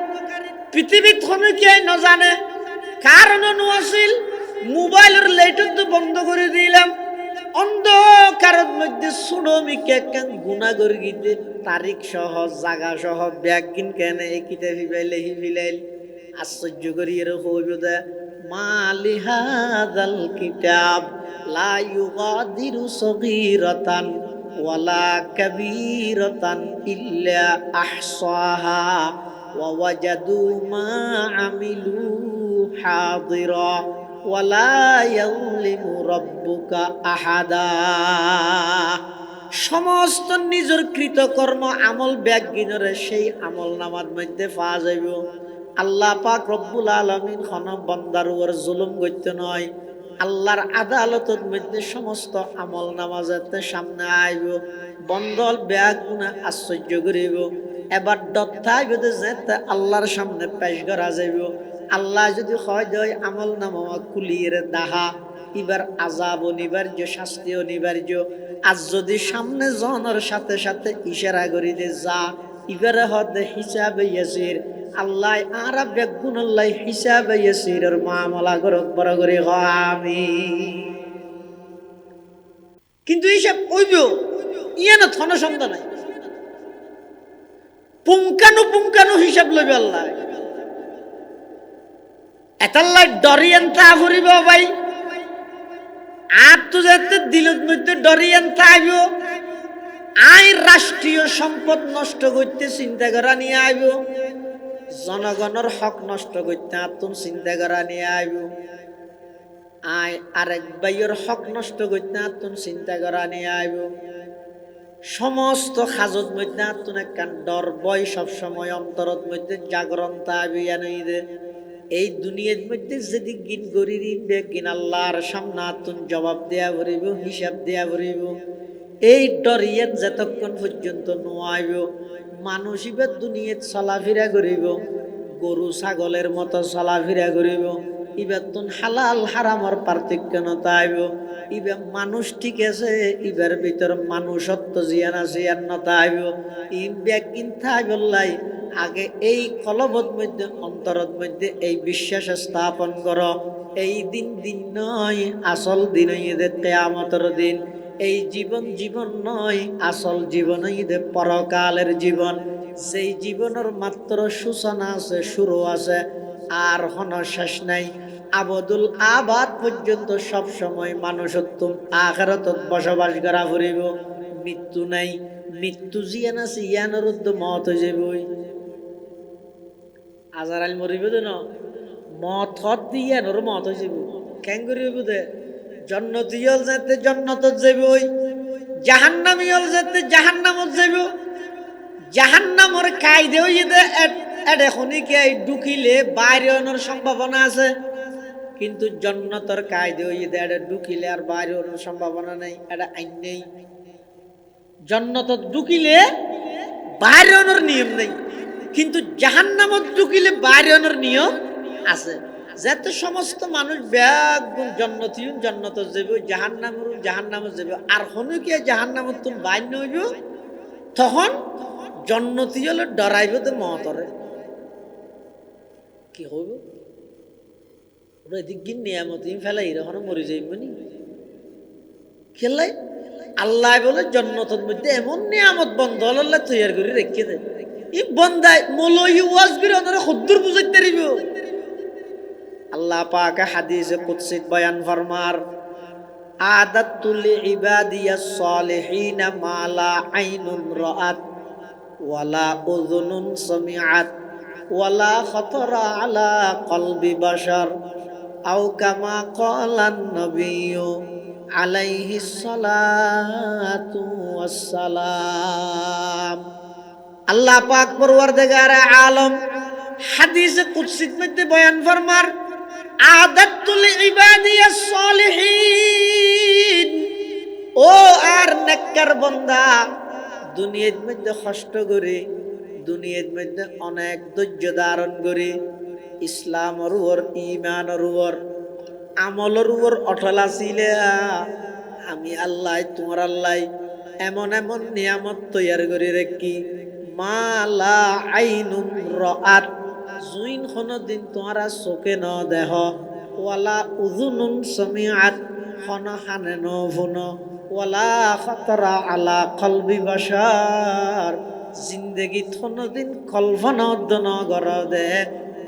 পৃথিবীত কোনো কি নজানে কারণ আছিল মোবাইলের লাইটও তো বন্ধ করে দিলাম অন্ধকারের মধ্যে সুড়মিকে কেন গুণা করে গিতে তারিখ সহ জাগা সহ ব্যাগ কিন কেন এই কিতাব ফিবাইলে হিবিলাইল আশ্চর্য করি এর হইব দে মালি হাযাল কিতাব লা ইউগাদিরু সগীরাতান ওয়ালা কাবীরাতান ইল্লা আহসাহা ওয়া ওয়াজাদু মা আমিলু হাদিরা ওয়ালা ইয়াযলিমু রাব্বুকা আহাদা। সমস্ত নিজের কৃতকর্ম আমল ব্যাগিনরে সেই আমল নামার মধ্যে পাওয়া যাইব। আল্লাহ পাক রব্বুল আলামিন খন বান্দার উপর জুলুম করতে নয়, আল্লাহর আদালতের মধ্যে সমস্ত আমল নামাজেতে সামনে আইব, বন্দল ব্যাগ গুণা আশ্চর্য করিব। এবার দত্তাইব যেতে আল্লাহর সামনে পেশ করা যাইব। আল্লাহ যদি হয় দেয় আমল নামা কুলিয়ে দাহা, এবার আযাব অনিবার্য, শাস্তি অনিবার্য। আর যদি সামনে জনের সাথে সাথে ইশারা করি দে যা, এবারে হতে হিসাবে ইয়াসির, আল্লাহ আর বেগুন আল্লাহ হিসাবে ইয়াসিরের মামলা করক বড় করে আমি। কিন্তু হিসাব কইব ইয়ে না থন সন্ধ্যা নাই, পুঙ্খানু হিসাব লইবে আল্লাহ। এতাল্লাই ডরিয়েন তা ফুরিব ভাই, আর তো যাতে দিলত মধ্যে ডরিয়েন তা আইব। আই রাষ্ট্রীয় সম্পদ নষ্ট করতে চিন্তা করা নিয়ে আইব, জনগণের হক নষ্ট করতে আতুন চিন্তা করা নিয়ে আইব। আই আরেক ভাইয়ের হক নষ্ট করতে আতুন চিন্তা করা নিয়ে আইব। সমস্ত খাজত মধ্যে আতুন একখান ডর বয় সবসময় অন্তরত মধ্যে জাগরণতা আইবিয়া নই দে। এই দুনিয়ার মধ্যে যদি গিন গরি গিন আল্লাহর সামনে আতুন জবাব দেয়া ভরিব, হিসাব দেয়া ভরিব। এই ডরিয়ে যতক্ষণ পর্যন্ত নোয়াইব, মানুষ ইবার দুনিয়াত চলাফেরা করিব, গরু ছাগলের মতো চলাফেরা করিব। ইবার তুন হালাল হারামর পার্থক্য নতাইব। ইবার মানুষ ঠিক আছে, ইবার ভিতর মানুষত্ব জিয়ান আছে আর নতাইব। ইব্যাগ কিনতে বললাই আগে এই কলবত মধ্যে অন্তরত মধ্যে এই বিশ্বাস স্থাপন কর, এই দিন নয়, আসল দিন ঈদের কিয়ামতের দিন। এই জীবন নয়, আসল জীবন ঈদের পরকালের জীবন। সেই জীবনের মাত্র সূচনা আছে, শুরু আছে, আর হন শেষ নাই। আবদুল আবাদ পর্যন্ত সব সময় মানুষত্ব আখিরাতত বসবাস করা ফুরিব। মৃত্যু নাই, মৃত্যু জিয়ান আছে, ইয়ানোর মত হয়ে যাবই। আজারাইল মরিব ন মত হত দিয়ে নর মত হয়ে যাব। কেন করিব দে জন্নতি হল যেতে জন্নতত যাবই, জাহান্নামী হল যেতে জাহান্নামত যাব। জাহান্নামর কায়দে হইতে এখনই কে ঢুকিলে বাইরে হওয়ার সম্ভাবনা আছে, কিন্তু জন্নতর কায়দে হইতে এটা ঢুকিলে আর বাইরে হওয়ার সম্ভাবনা নেই, এটা আইন নেই। জন্নতত ঢুকিলে বাইরে হওয়ার নিয়ম নেই, কিন্তু জাহান্নামত ঢুকিলে বাইরে হওয়ার নিয়ম আছে। যাতে সমস্ত মানুষ ব্যাগ জন্নতিও জন্নত যাব, জাহান্নামত যাব। আর হনু কে জাহান্নামত তুমি বাইর হইব, তখন জন্নতি হলে ডরাইব তো মতরে কি হইব। ওরা এদিক গিয়ে নিয়ামতি ফেলাই এরকম মরে যাইব নি খেলাই। আল্লাহ বলে জন্নতের মধ্যে এমন নিয়ামত বন্ধ আল্লাহ তৈরি করে রেখে দেয়। ই বন্দায় মলই ওয়াজ করে ওনারা খুদ্দুর বুঝাইতে পারিব। আল্লাহ পাক হাদিসে কুদসিত বয়ান ফরমার, আদাতুল ইবাদিয়াস সালিহিন মা লা আইনুন রাআত ওয়ালা উযুনুন সামিআত ওয়ালা খাতারা আলা কলবি বাশার আও কামা ক্বালান নবিয়্যু আলাইহিস সালাতু ওয়াস সালাম। আল্লাহ পাক পরওয়ারদিগারে আলম হাদিসে কুদসির মধ্যে বয়ান ফরমার, আদাতুল ইবাদিয়াস সালিহিন, ও আর নেককার বান্দা দুনিয়ার মধ্যে কষ্ট করে, দুনিয়ার মধ্যে অনেক ধৈর্য ধারণ করে, ইসলামের উপর ঈমানের উপর আমলের উপর অটল আছিলে আমি আল্লাহ তোমার আল্লাহ এমন এমন নিয়ামত তৈয়ার করে রেখি মালা আইনুম রাত জুইন দিন তোমারা চোখে ন দেহ ওয়ালা উযুনুন সামিআত খন হানে ন ভুন ওয়ালা খাতরা আলা কলবি বাশার জিন্দেগি দিন কল্পনা ন গর দে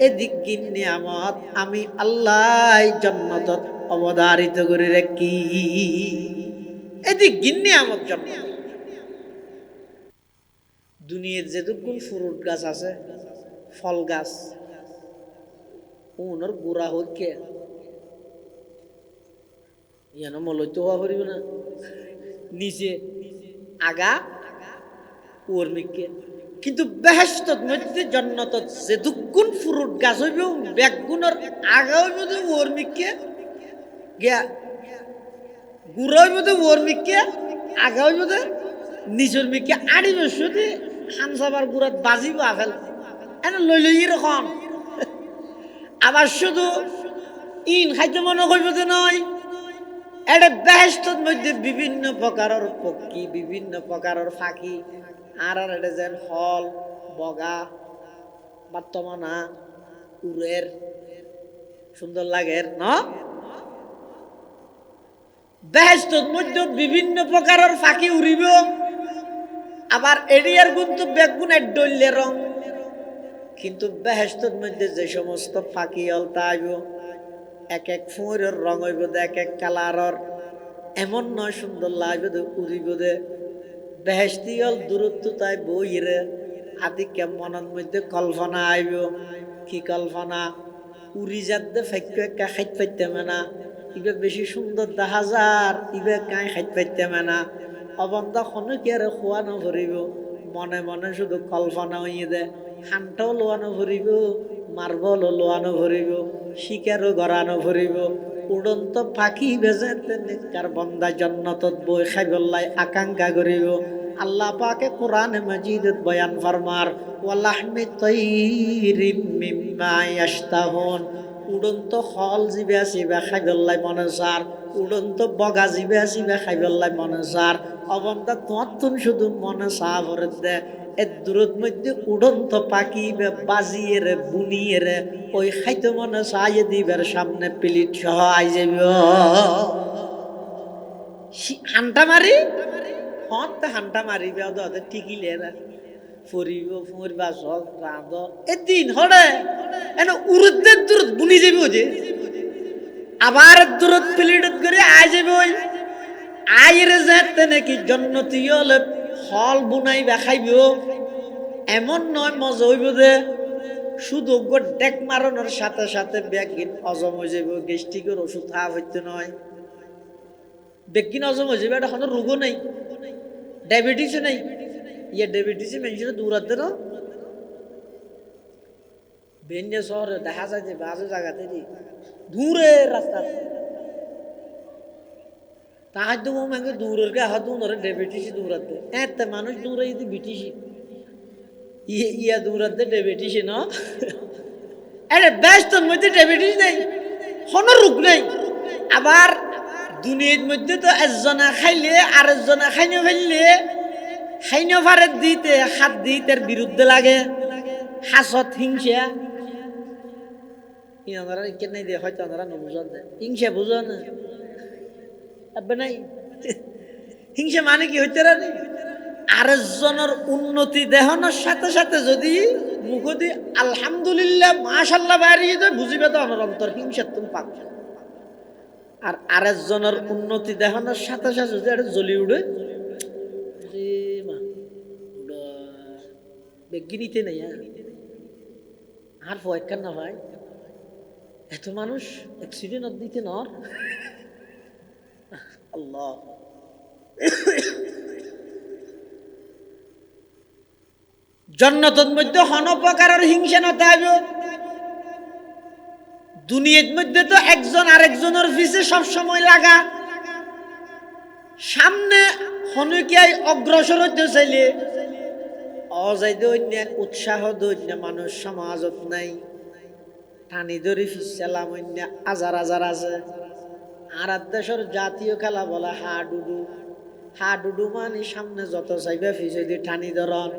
এদিক গিন নিয়ামত আমি আল্লাহ জান্নাতত অবধারিত করে রাখি এদিক গিন নিয়ামত জান্নাত দুনিয়ার যেটুকুন ফ্রুট গাছ আছে ফল গাছ ওনার গুড়া হইকে ইয়ান মলইতে হওয়া পারিব না নিচে আগা ওরমিকে কিন্তু বেহেশতত মধ্যে জান্নাতত যেটুকুন ফ্রুট গাছ হইব বেগুনের আগা হইব তো ওরমিকে গিয়া গুড়া হইব তো ওরমিকে আগা হইব তো নিজের মিকে আড়িব শুধু খামসাবার গুড়াত বাজিব আফেল এনে লই লই এরকম আবার শুধু ইন খাইতে মনে করব যে নয় এটা বেহেশতর মধ্যে বিভিন্ন প্রকারের পক্ষী বিভিন্ন প্রকারের ফাঁকি আর এটা যেন ফল বগা বর্তমানা উড়ের সুন্দর লাগে না বেহেশতর মধ্যে বিভিন্ন প্রকারের ফাঁকি উড়িব আবার এরিয়ার কিন্তু বেগুনের ডইলে রং কিন্তু বেহেশতর মধ্যে যে সমস্ত ফাঁকি অলতা আইব এক এক ফুঁড়ের রং হইব দে এক এক কালারর এমন নয় সুন্দর লাগবে দে উড়িব দে বেহেশতি হল দূরত্ব তাই বইরে আদি মনের মধ্যে কল্পনা আইব কি কল্পনা উড়ি যাত দে ফাইক্য একা খাইত পাইতে না ইবে বেশি সুন্দর দেখা যার ইবে কাই খাইত পাইতে না অবন্ধা খনো কি আর খোয়ানো ভরিব মনে মনে শুধু কল্পনা হইয়ে দে হানটাও লোয়ানো ভরিব মার্বলও লোয়ানো ভরিব শিকারও গড়ানো ভরিব উড়ন্ত পাখি বেজে কার বন্দা জান্নাতত বই খাইবল্লাই আকাঙ্ক্ষা করিব আল্লাহ পাকে কোরআনে মাজিদত বয়ান ফরমার ওয়ালাহমি তাইরিম মিম্মা ইয়াশতাহুন উড়ন্ত ফল জিবে আসিবে খাইবল্লাই মনে সার উড়ন্ত বগা জিবে আসিবে খাইবল্লাই মনে সার অবন্ধা তোমার শুধু মনে চা ভরে দে এর দূরত মধ্যে উড়ন্ত পাখি বাজিয়ে রে বুনিয়ে রে ওই খাইতে মনে চাইয়ে দিবের সামনে প্লেট সহ আই যাব হান্টা মারি হত হান্টা মারিবে ওদের টিকিলে ফুরিব ফুরবা সব রাঁধ এদিন হরে এনে উরুদের দূরত বুনি যাবি যে আবার দূরত প্লেটত করে আই যাব ওই আইরে যেতে নাকি জন্নতি হলে ফল বুনাই খাইব এমন নয় মজা হইব যে শুধু ডেক মারানোর সাথে সাথে ব্যাগিন হজম হয়ে যাব গ্যাস্ট্রিকের ওষুধ খাওয়া হইতে নয় ব্যাগিন হজম হয়ে যাবে এটা কোনো রোগও নেই ডায়াবেটিসও নেই ইয়ে ডায়াবেটিসে মানুষের দূরাতে না বেঞ্জে শহরে দেখা যায় যে বাজে জায়গাতে দূরে রাস্তা তাহার তো আমাকে দূরের গে হাত ধরে ডায়াবেটিসই দূরাতে এত মানুষ দূরে যদি বিটিসি ইয়া দূরাতে ডায়াবেটিসে না আরে ব্যস্তর মধ্যে ডায়াবেটিস নেই কোনো রোগ নেই আবার দুনিয়ার মধ্যে তো একজনে খাইলে আরেকজনে খাইনে ফেললে খাইনে ফারে দিতে হাত দিতে বিরুদ্ধে লাগে হাসত হিংসা ইনারা কেন দিয়ে হয়তো আপনারা নবুঝন দেয় হিংসা বুঝো না নাই হিংসা মানে কি হইতে রানি আরেকজনের উন্নতি দেখানোর সাথে সাথে যদি মুখদি আলহামদুলিল্লাহ মাশাল্লাহ বাড়িয়ে যায় বুঝিবে তো আমার অন্তর হিংসার তুমি পাক আর আরেকজনের উন্নতি দেখানোর সাথে সাথে যদি এটা জ্বলি উঠে বেগিনিতে নেই আর ভয়কার না ভাই এত মানুষ অ্যাক্সিডেন্ট দিতে নর আল্লাহ জান্নাতের মধ্যে হন প্রকারের হিংসা না থাকব দুনিয়ার মধ্যে তো একজন আরেকজনের পিছে সব সময় লাগা সামনে হনকিয়ায় অগ্রসর হতে চাইলে অযাইতে অন্য উৎসাহ দৈন্য মানুষ সমাজত নাই টানি ধরি ফিসালাম অন্য হাজার হাজার আছে। আর দেশের জাতীয় খেলা বলে হাডুডু। হাডুডু মানে সামনে যত চাইবে ফিসে দিয়ে টানি ধরন।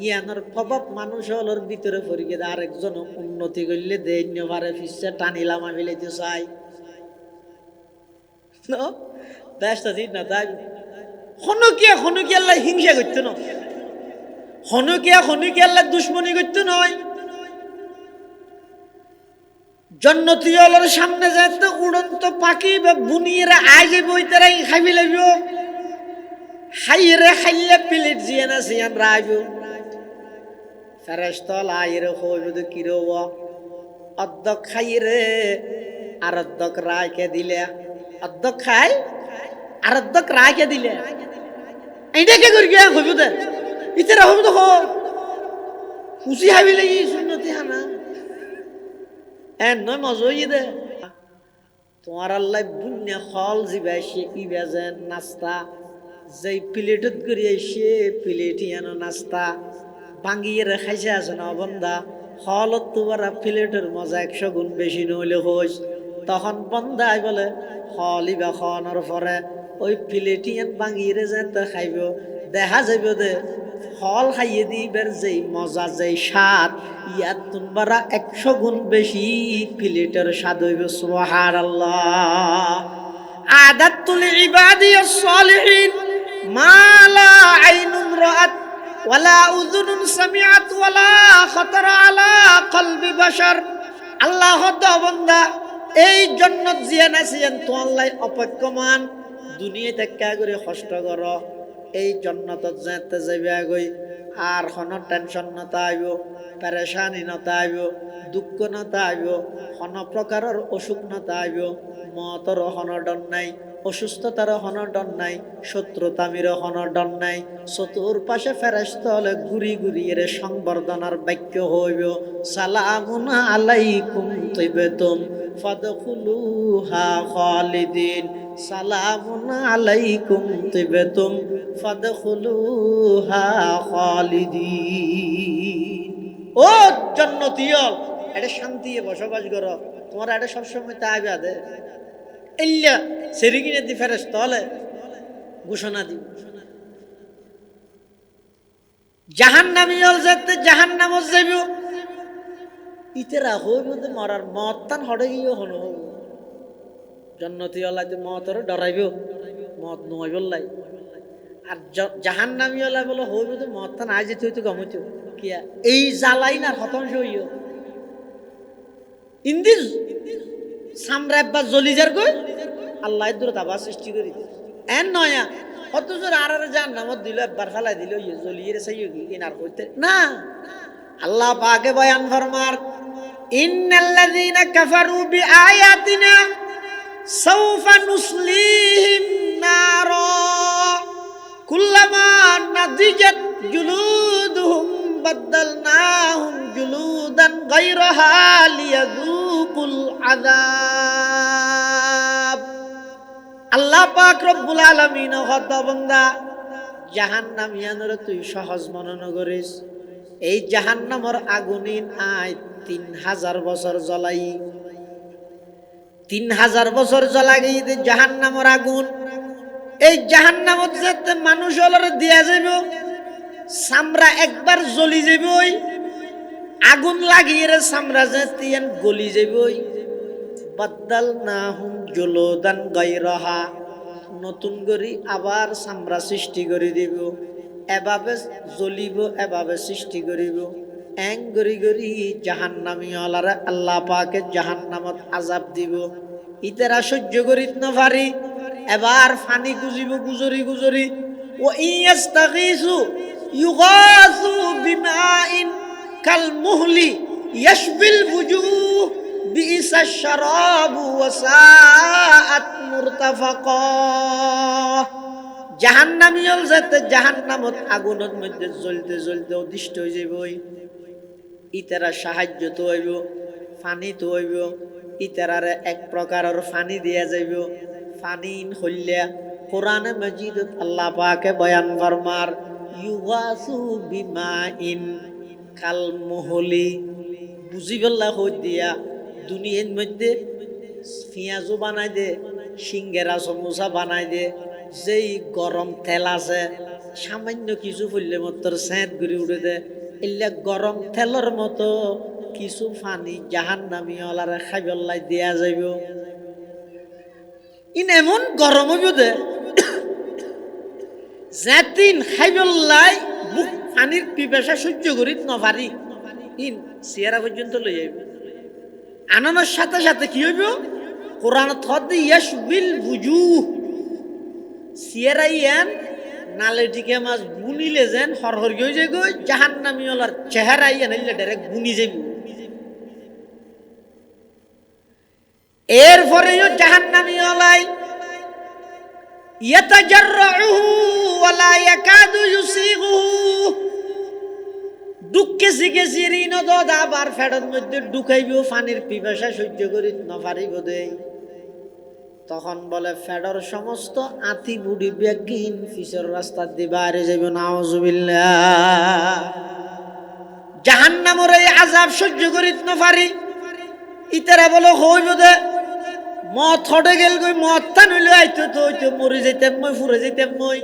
ইয়ানোর প্রভাব মানুষ হলোর ভিতরে পড়ে গেছে। আরেকজন উন্নতি করলে দৈন্য পারে ফিসে টানিলাম আমি লেতে চাই দেশটা ঠিক না তাই হনুকিয়া আল্লাহ হিংসা করতো না। হনুকিয়া আল্লাহ দুশ্মনী করতো নয়। জন্নতীয়লের সামনে যাতে উড়ন্ত পাখি বা বুনিয়েরা আই যাইব তারাই খাইবি লাগব। হাইরে খাইলে প্লেট জিয়ান আছে ইয়ান রাইব। ফেরেশতল আইরে হইব তো কি রব অর্ধক খাইরে আর অর্ধক রায়কে দিলে। অর্ধক খাই আর অর্ধক রায়কে দিলে। এইটা কে করি গিয়া হইব দে ইতারা হইব তো খুশি হাবি লাগি সুন্নতি হানা নয় মজই দে। তোমার আল্লাহ বুন্যা খল জিবা সে কি বেজেন নাস্তা যেই প্লেটত করি সে প্লেট ইয়ানো নাস্তা ভাঙ্গিয়ে খাইছে আছে না বন্ধা। হলত তোমার প্লেটের মজা 100 গুণ বেশি নইলে হোস। তখন বন্ধাই বলে হলি বা খাওয়ানোর পরে ওই প্লেটিয়ান ভাঙ্গিয়ে যেতে খাইব দেখা যাইব দে ফল খাইয়ে দিবার যেই মজা যেই স্বাদ ইয়াত তোমরা 100 গুণ বেশি প্লেটের স্বাদ হইব। সুবহানাল্লাহ। আদাতুল ইবাদিয়াস সালিহিন মা লা আইনুন রাআত ওয়ালা উযুনুন সামিআত ওয়ালা খাতারা আলা কলবি বাশার। আল্লাহ দা বান্দা এই জান্নাত জিয়ান আছেন তো আল্লাহ অপেক্ষমান দুনিয়া ত্যাগ করে কষ্ট করো এই জান্নাতত যেতে যাইবে আগই। আর কোনো টেনশন নতা আইব, পেরেশানি নতা আইব, দুঃখ নতা আইব, কোনো প্রকারের অসুখ নতা আইব। মতর কোনো ডর নাই, অসুস্থতার কোনো ডর নাই, শত্রুতামির কোনো ডর নাই। চতুর্পাশে ফেরেশতা হলে ঘুরি ঘুরি এর সংবর্ধনার বাক্য হইব সালামুন আলাইকুম তিবতুম ফাদখুলুহা খালিদিন। সালামুন আলাইকুম তিবতুম ফাদখুলুহা খালিদিন। ও জান্নাতীয়ল এটা শান্তি বসবাস করো। তোমার এটা সবসময় তাই বাদে এল্লা সেরিগিনে দি ফেরেশতা হলে ঘোষণা দিব জাহান্নামীয়ল যেতে জাহান্নামত যাইব। ইতেরা হইব মরার মত তান হড়ে গিয়ে হন জান্নাতীয়লাতে মতর ডরাইব মত নইব লাই। আর জাহান্নামীয়লা বলে হইব তো মত তান আই যেতে হইতো গমইতো কিয়া এই জ্বালাই না হতাংশ হইও ইন্দি সামরা একবার জ্বলি যার কই আল্লাহ দূরত আবার সৃষ্টি করি এন নয়া অথচ আর জাহান্নামত দিল একবার ফেলাই দিল ইয়ে জ্বলিয়ে চাইও কি কিনার করতে না। আল্লাহ পাকে বয়ান ফরমার ইন্নাল্লাযীনা কাফারু বিআয়াতিনা সাওফা নুসলিহিম নারা কুল্লামা নাদিজাত জুলুদুহুম বাদদালনাহুম জুলুদান গায়রাহা লিয়াযুকুল আযাব। আল্লাহ পাক রব্বুল আলামিন হত বান্দা জাহান্নামিয়ানরে তুই সহজ মনে নগরিস। এই জাহান্নামর আগুনিন আয় 3000 বছর জ্বলাই 3000 বছর জ্বলাই জাহান্নামর আগুন। এই জাহান্নামত যেতে মানুষ হলরে দিয়া যাইব সামরা একবার জ্বলি যাইবই আগুন লাগিয়ে রে সামরা যেতে গলি যাইবই। বাদদালনাহুম জুলুদান গায়রাহা নতুন করে আবার সামরা সৃষ্টি করে দিব। এভাবে জ্বলিব এভাবে সৃষ্টি করিব। এং গরি গরি জাহান্নামী আলারে আল্লাহ পাকে জাহান্নামত আযাব দিব। ইতারা সহ্য করিত না পারি এবার ফানি গুজিব গুজরি গুজরি ও ইয়াস্তাগীসু ইউগাসু বিমাইন কাল মুহলি ইয়াশবিল বুজুহ বিইসাশ শারাবু ওয়া সাআত মুরতাফাকা। জাহান্নামীয়ল যেতে জাহান্নামত আগুনের মধ্যে জ্বলতে জ্বলতে অতিষ্ঠ হয়ে যাবই। ইতারা সাহায্য তো হইব ফানি তো হইব। ইতারারে এক প্রকারের ফানি দিয়া যাইব। ফানি হইলা কোরআনে মাজিদত আল্লাহ পাকে বয়ান ফরমার ইউগাসু বিমাইন কাল মুহলি বুঝিবল্লা হই দিয়া দুনিয়ার মধ্যে পেঁয়াজও বানাই দে, সিঙ্গেরা সমোসা বানাই দে, যেই গরম তেল আছে সামান্য কিছু ফুললে মতো স্যাঁত ঘুরে উঠে দে, এলে গরম তেলের মতো কিছু পানি জাহান্নামী ওলারে খাইবল্লাই দেয়া যাইব। ইন এমন গরম হইব দে যেদিন খাইবল্লাই বুক পানির পিপাসা সহ্য করি নপারি ইন চেহারা পর্যন্ত লই যাইব। আনানোর সাথে সাথে কি হইব, কোরআন থদ ইয়াশবিল বুজুহ, চেহারা ইয়ান নালে টিকে মাছ বুনিলে যেন হরহর গিয়ে যায় গই জাহান্নামী ওলার চেহারা ইয়ান হইলে ডাইরেক্ট বুনি যাইব। এরপরেও জাহান্নামী ওলাই ইয়াতাজাররুহু ওয়ালা ইয়াকাদু ইউসিগুহু, দুঃখে শিখে চিরিন দদ আবার ফেডের মধ্যে ঢুকাইব, পানির পিপাসা সহ্য করি নপারিব দেই। তখন বলে ফেডর সমস্ত আতি বুড়ি বেগিন ফিসের রাস্তা দিয়ে বাইরে যাইব। নাউজুবিল্লাহ। জাহান্নামের এই আযাব সহ্য করি নপারি, ইতারা বলো হইব দে মদ হটে গেল গই, মদ টান হইলে আইতো তো হইতো মরে যাইতাম মই, ফুরে যাইতাম মই।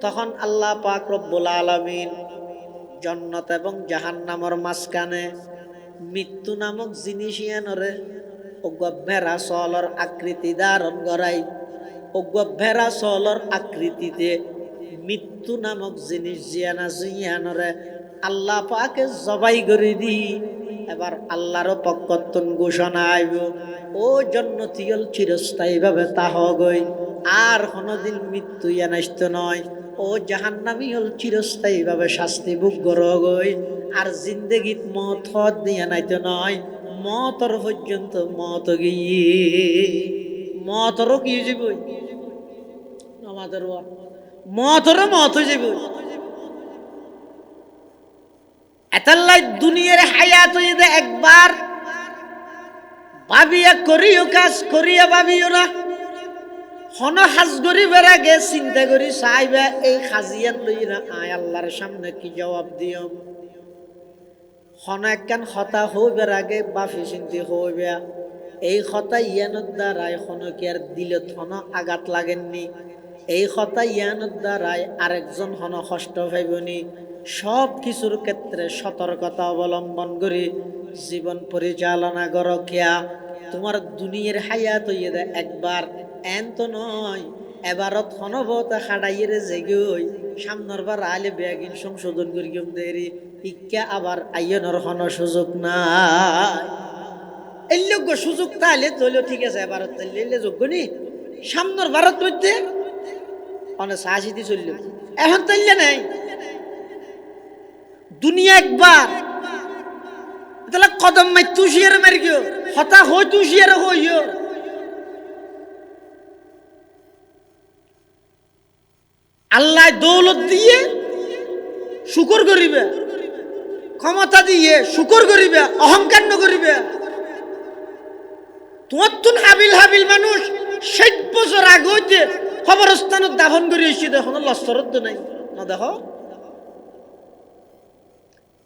তখন আল্লাহ পাক রব্বুল আলামিন জান্নাত এবং জাহান্নামের মাঝখানে মৃত্যু নামক জিনিস ইয়ানরে ভেড়া চলর আকৃতি ধারণ করাই, ভেড়া চলর আকৃতিতে মৃত্যু নামক জিনিস জিয়ানা জিয়ানরে আল্লাহ পাকে জবাই করে দি। এবার আল্লাহর পক্ষতন ঘোষণা আইব, ও জন্নতিয়ল চিরস্থায়ী ভাবে তাহ গই, আর কোনদিন মৃত্যু ইয়ানাইত নয়। ও জাহান্নামী হল চিরস্থায়ী ভাবে শাস্তি ভোগ গই, আর জিন্দেগিত মত হদ দিয়া নাইতে নয়, মতর পর্যন্ত মত গিয়ে মতরও কি যাব, আমাদের মতরও মত হয়ে যাব। এতাল্লাই দুনিয়ার হায়াত হয়ে দে একবার ভাবিয়া করিও কাজ করিয়া ভাবিও না, হন হাজ গরিবের আগে চিন্তা করি চাইবা এই খাজিয়ান লই না আয় আল্লাহর সামনে কি জবাব দিও। হন একখান হতা হইবার আগে বাফি চিন্তি হইবে এই হতা ইয়ানোর দ্বারাই হনকে আর দিলত হন আঘাত লাগেননি, এই হতা ইয়ানোর দ্বারাই আরেকজন হন কষ্ট পাইবনি। সব কিছুর ক্ষেত্রে সতর্কতা অবলম্বন করি জীবন পরিচালনা করো। খেয়া তোমার দুনিয়ার হায়াত হইয়ে দেয় একবার, এন তো নয় এবারত হনবতা খাড়াইয়ের জেগই সামনের বার আলে বেগিন সংশোধন করি দেরি ইকা আবার আইয়নের হন সুযোগ নাই। এই লোক সুযোগ তাইলে তৈল ঠিক আছে, এবারত তাইলে যোগ্য নি সামনের ভারত মধ্যে অনেক সাহসিতি চলল, এখন তাইলে নাই দুনিয়া একবার তাহলে কদম মাই তুষিয়ার মারি গিয়ে হতা হই তুষিয়ার হইও। আল্লাহ দৌলত দিয়ে শুকর করিবে, ক্ষমতা দিয়ে শুকর করিবে, অহংকার নকরিবে। তোমার তুন হাবিল হাবিল মানুষ ৬০ বছর আগে হইতে খবরস্থানত দাফন করে এসে দেখো লস্করত নাই না, দেখো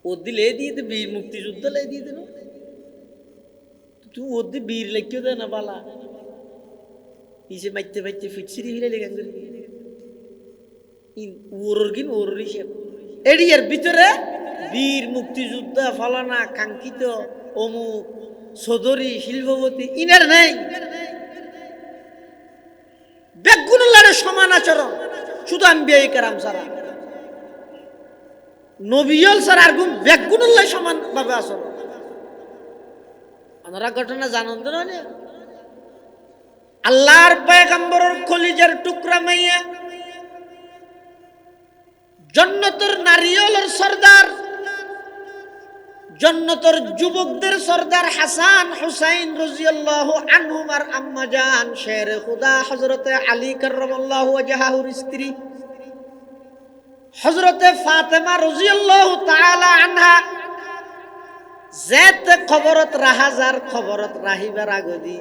ও দিলে দিয়ে দে বীর মুক্তিযুদ্ধ লাই দিয়ে দিল, তুই ওর দিয়ে বীর লেখিও দে না বালা নিচে মাইতে মাইতে ফিটসিরি হিলে লেখা ওর কিন ওর হিসেব এরিয়ার ভিতরে বীর মুক্তিযুদ্ধ ফলানা কাঙ্ক্ষিত অমুক সদরী শিল্পপতি ইনার নাই। বেগুনুল্লাহর সমান আচরণ শুধু আম্বিয়া কেরাম ছাড়া, নবিয়ল ছাড়া আর কোন বেগুনুল্লাহ সমান ভাবে আচরণ। আমরা ঘটনা জানেন তো না, আল্লাহর পয়গম্বরের কলিজার টুকরা মাইয়া জান্নাতের নারীওয়ালার সরদার, জান্নাতের যুবকদের সরদার হাসান হুসাইন রাদিয়াল্লাহু আনহুমার আম্মা জান শেরে খুদা হযরতে আলী কাররামাল্লাহু ওয়াজহাহুর স্ত্রী হযরতে ফাতেমা রাদিয়াল্লাহু তাআলা আনহা যেতে খবরত রাহাজার খবরত রাহিবার আগদি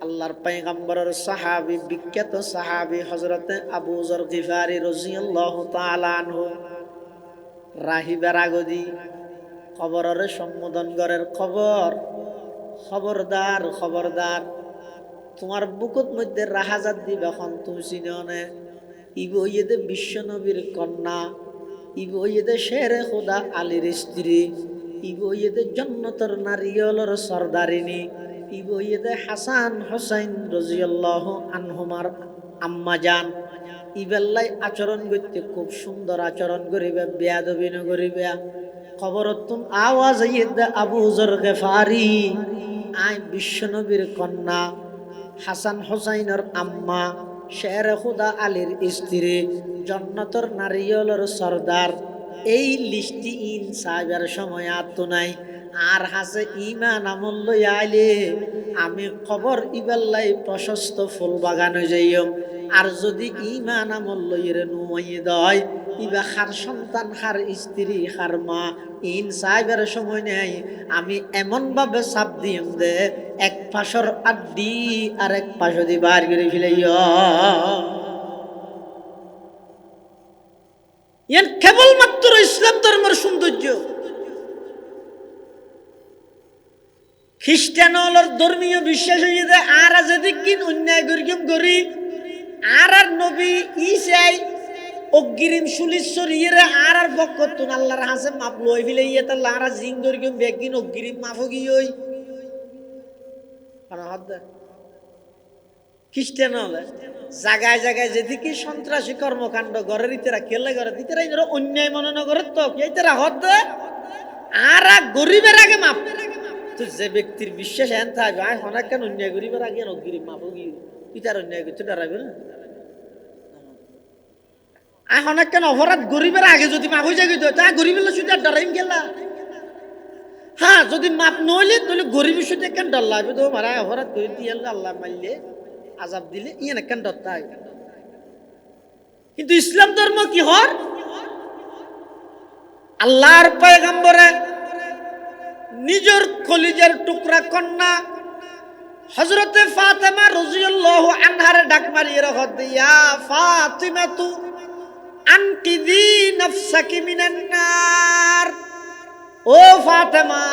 আল্লাহর পয়গম্বরের সাহাবী বিখ্যাত সাহাবী হযরতে আবু যর গিফারি রাদিয়াল্লাহু তাআলা আনহু রাহিবার আগদি খবরের সম্বোধন করার খবর খবরদার খবরদার, তোমার বুকুত মধ্যে রাহাজাত দিবে এখন তুমি চিনে ইব ইয়েদে বিশ্ব নবীর কন্যা, ইব ইয়েদে শেরে খোদা আলীর স্ত্রী, ইব ইয়েদে জন্নতর নারিয়লর সরদারিনী, ইব ইয়েদে হাসান হোসাইন রাদিয়াল্লাহু আনহুমার আম্মা জান। ইবেল্লাই আচরণ করতে খুব সুন্দর আচরণ করিবে, বেয়াদবি ন করিবে। খবরতুন আওয়াজ ইয়েদে আবু যর গফারি, আই বিশ্ব নবীর কন্যা, হাসান হোসাইনের আম্মা, শেরে খুদা আলীর স্ত্রী, জন্নতর নারিয়লর সর্দার। এই লিস্টি ইন সাহেবের সময় আত্ম নাই আর হাসে ইমান আমল লই আইলে আমি খবর ইবেল্লাই প্রশস্ত ফুল বাগান হয়ে যাইম। আর যদি ইমান আমল লইরে নুয়ে দয় ইবা খার সন্তান, খার স্ত্রী, খার মা, ইন সাহেবের সময় নেই আমি এমন ভাবে চাপ দিম দে এক পাশর আড্ডি আর এক পাশ দি বার করে ফেলাইয়া। ইয়ান কেবলমাত্র ইসলাম ধর্মের সৌন্দর্য। খ্রিস্টান হলর ধর্মীয় বিশ্বাস হয়ে যায় আর যেদিন অন্যায় গরিম করি আর আর নবী ইসাই অগ্রিম সুলিশ্বর ইয়ে আর আর বকতুন আল্লাহর হাসে মাপ লই ফেলে ইয়ে তার লারা জিং গরিম বেগিন অগ্রিম মাফগি ওই খ্রিস্টান হলে জায়গায় জায়গায় যেদিকে সন্ত্রাসী কর্মকাণ্ড ঘরের ইতেরা খেলে ঘরে ইতেরা ইনরা অন্যায় মনে না করে তো ইতেরা হদ আর গরিবের আগে মাপ। তো যে ব্যক্তির বিশ্বাস এন থাকবে আয় অনেক কেন অন্যায় গরিবের আগে অগ্রিম মাফগি ইতার অন্যায় করতে ডরাবে না। আয় অনেক কেন অপরাধ গরিবের আগে যদি মাফ হয়ে যাবে তা গরিবের শুধু আর ডরাইম গেলা। হ্যাঁ যদি মাপ নইলে তাহলে গরিবের সাথে কেন ডর লাগবে তো মারা অপরাধ করে দিয়ে আল্লাহ মারলে আজাব দিলে ইয়ে কেন ডরতে হয়। কিন্তু ইসলাম ধর্ম কি হর আল্লাহর পয়গম্বরে নিজের কলিজার টুকরা কন্যা হযরতে ফাতেমা রাদিয়াল্লাহু আনহার ডাক মারিয়ে রাখত ইয়া ফাতিমাতু আনকিদি নাফসাকি মিনান নার। ও ফাতেমা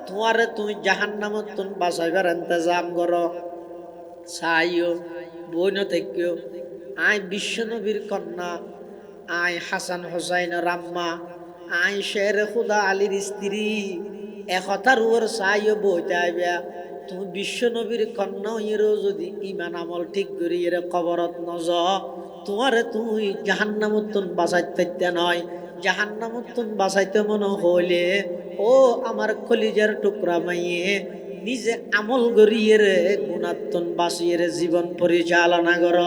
তোমারে তুমি জাহান্নামত তুন বাঁচাইবার ইন্তজাম করো চাইও বইন থেকেও। আই বিশ্ব নবীর কন্যা, আই হাসান হোসাইনের আম্মা, আই শেরে খুদা আলীর স্ত্রী, একথার উপর চাইও বইতে আইবা। তুমি বিশ্ব নবীর কন্যা ইয়েরও যদি ইমান আমল ঠিক করি এর কবরত নজ তোমারে তুমি জাহান্নামতুন বাঁচাইতে নয়। জাহান্নামতুন বাঁচাইতে মনে হইলে ও আমার কলিজার টুকরা মাইয়ে নিজে আমল করিয়ে রে গুণাত্তন বাঁচিয়ে রে জীবন পরিচালনা কর।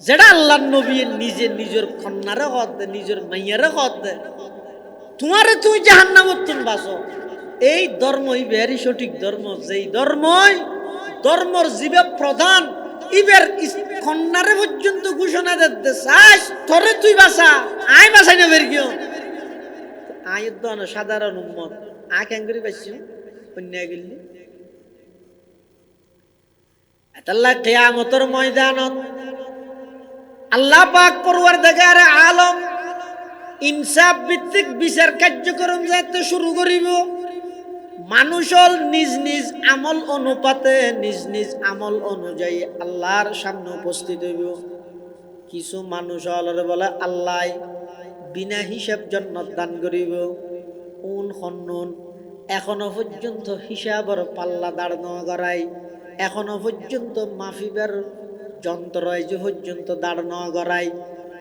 যেটা আল্লাহ নবী নিজে নিজের কন্যারে হদ দে, নিজের মাইয়ারে হদ দে, তোমারে তুই জাহান্নামতুন বাঁচো। এই ধর্মই বেরি সঠিক ধর্ম, যেই ধর্মর জীবে প্রধান ইবের কন্যারে পর্যন্ত ঘোষণা দিতে চাস তোরে তুই বাঁচা, আয় বাঁচাই না বের কেউ আয় দন সাধারণ উম্মত আকেন করে পাইছি অন্যায় গেলি আল্লাহ কিয়ামতের ময়দানত আল্লাহ পাক পরওয়ারদিগার আলম ইনসাফ ভিত্তিক বিচার কার্যক্রম যাতে শুরু করিব। মানুষ নিজ নিজ আমল অনুপাতে নিজ নিজ আমল অনুযায়ী আল্লাহর সামনে উপস্থিত হইব। কিছু মানুষ বলে আল্লাহ বিনা হিসাব জান্নাত দান করিব। খন্নুন এখনো পর্যন্ত হিসাবের পাল্লা দাঁড় ন করাই, এখনো পর্যন্ত মাফিবার যন্ত্র যে পর্যন্ত দাঁড় ন করাই।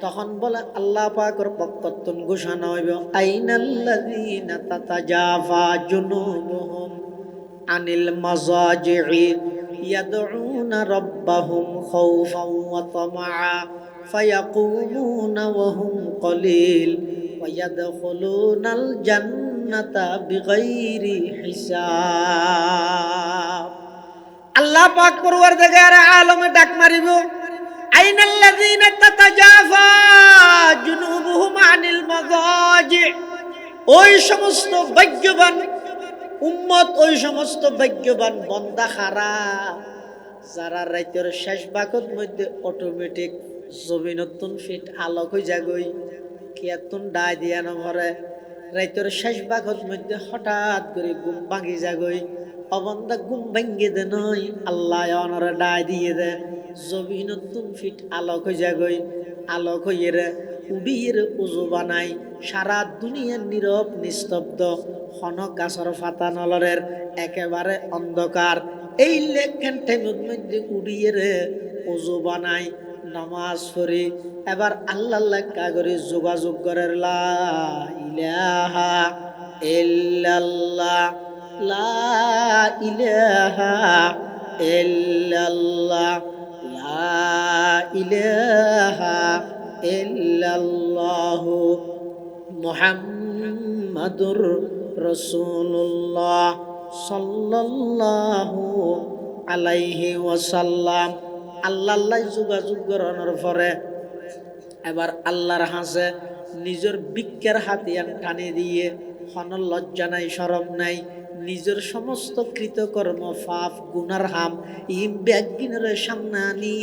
তখন বলে আল্লাহ পাকের পক্ষতুন ঘোষণা হইব আইনাল্লাযীনা তাতাজাফা জুনুবুহুম আনিল মাযাজি'i ইয়াদউনা রাব্বাহুম খাউফান ওয়া তামাআ ফায়াকুমুনা ওয়া হুম কলিল ওয়া ইয়াদখুলুনাল জান্নাতা বিগাইরি হিসাব। আল্লাহ পাক পরওয়ারদিগার আলমে ডাক মারিব আইনাল্লাযীনা তাতাজাফা জুনুবুহুম আনিল মাযাজি'। ওই সমস্ত ভাগ্যবান উম্মত, ওই সমস্ত ভাগ্যবান বান্দা খারা যারা রাতের শেষ ভাগের মধ্যে অটোমেটিক জমিনতুন ফিট আলোক হয়ে যাগই কিয়াতুন ডাই দিয়া নভরে রাইতের শেষ ভাগত মধ্যে হঠাৎ করে ঘুম ভাঙি যাগই অবন্দা ঘুম ভাঙ্গে দে নয় আল্লাহ অনরে ডায় দিয়ে দে জমিন তুন ফিট আলোক হয়ে যাগই আলোক হইয়ে রে উড়িয়ে উজু বানাই সারা দুনিয়ার নীরব নিস্তব্ধ হনক গাছর ফাতা নলরের একেবারে অন্ধকার এই লেখান টাইমের মধ্যে উড়িয়ে রে উজু বানাই নামাজ পড়ি এবার আল্লাহ কাগরে যোগাযোগ করে লা ইলাহা ইল্লাল্লাহ লা ইলাহা ইল্লাল্লাহ লা ইলাহা ইল্লাল্লাহ মুহাম্মাদুর রাসূলুল্লাহ সাল্লাল্লাহু আলাইহি ওয়াসাল্লাম আল্লাহ যোগাযোগ করানোর পরে এবার আল্লাহর হাসে নিজের বিক্ষের হাতিয়ান টানে দিয়ে হন লজ্জা নাই শরম নাই নিজের সমস্ত কৃতকর্ম পাপ গুনার হাম ইম ব্যাগিনের সামনে আনি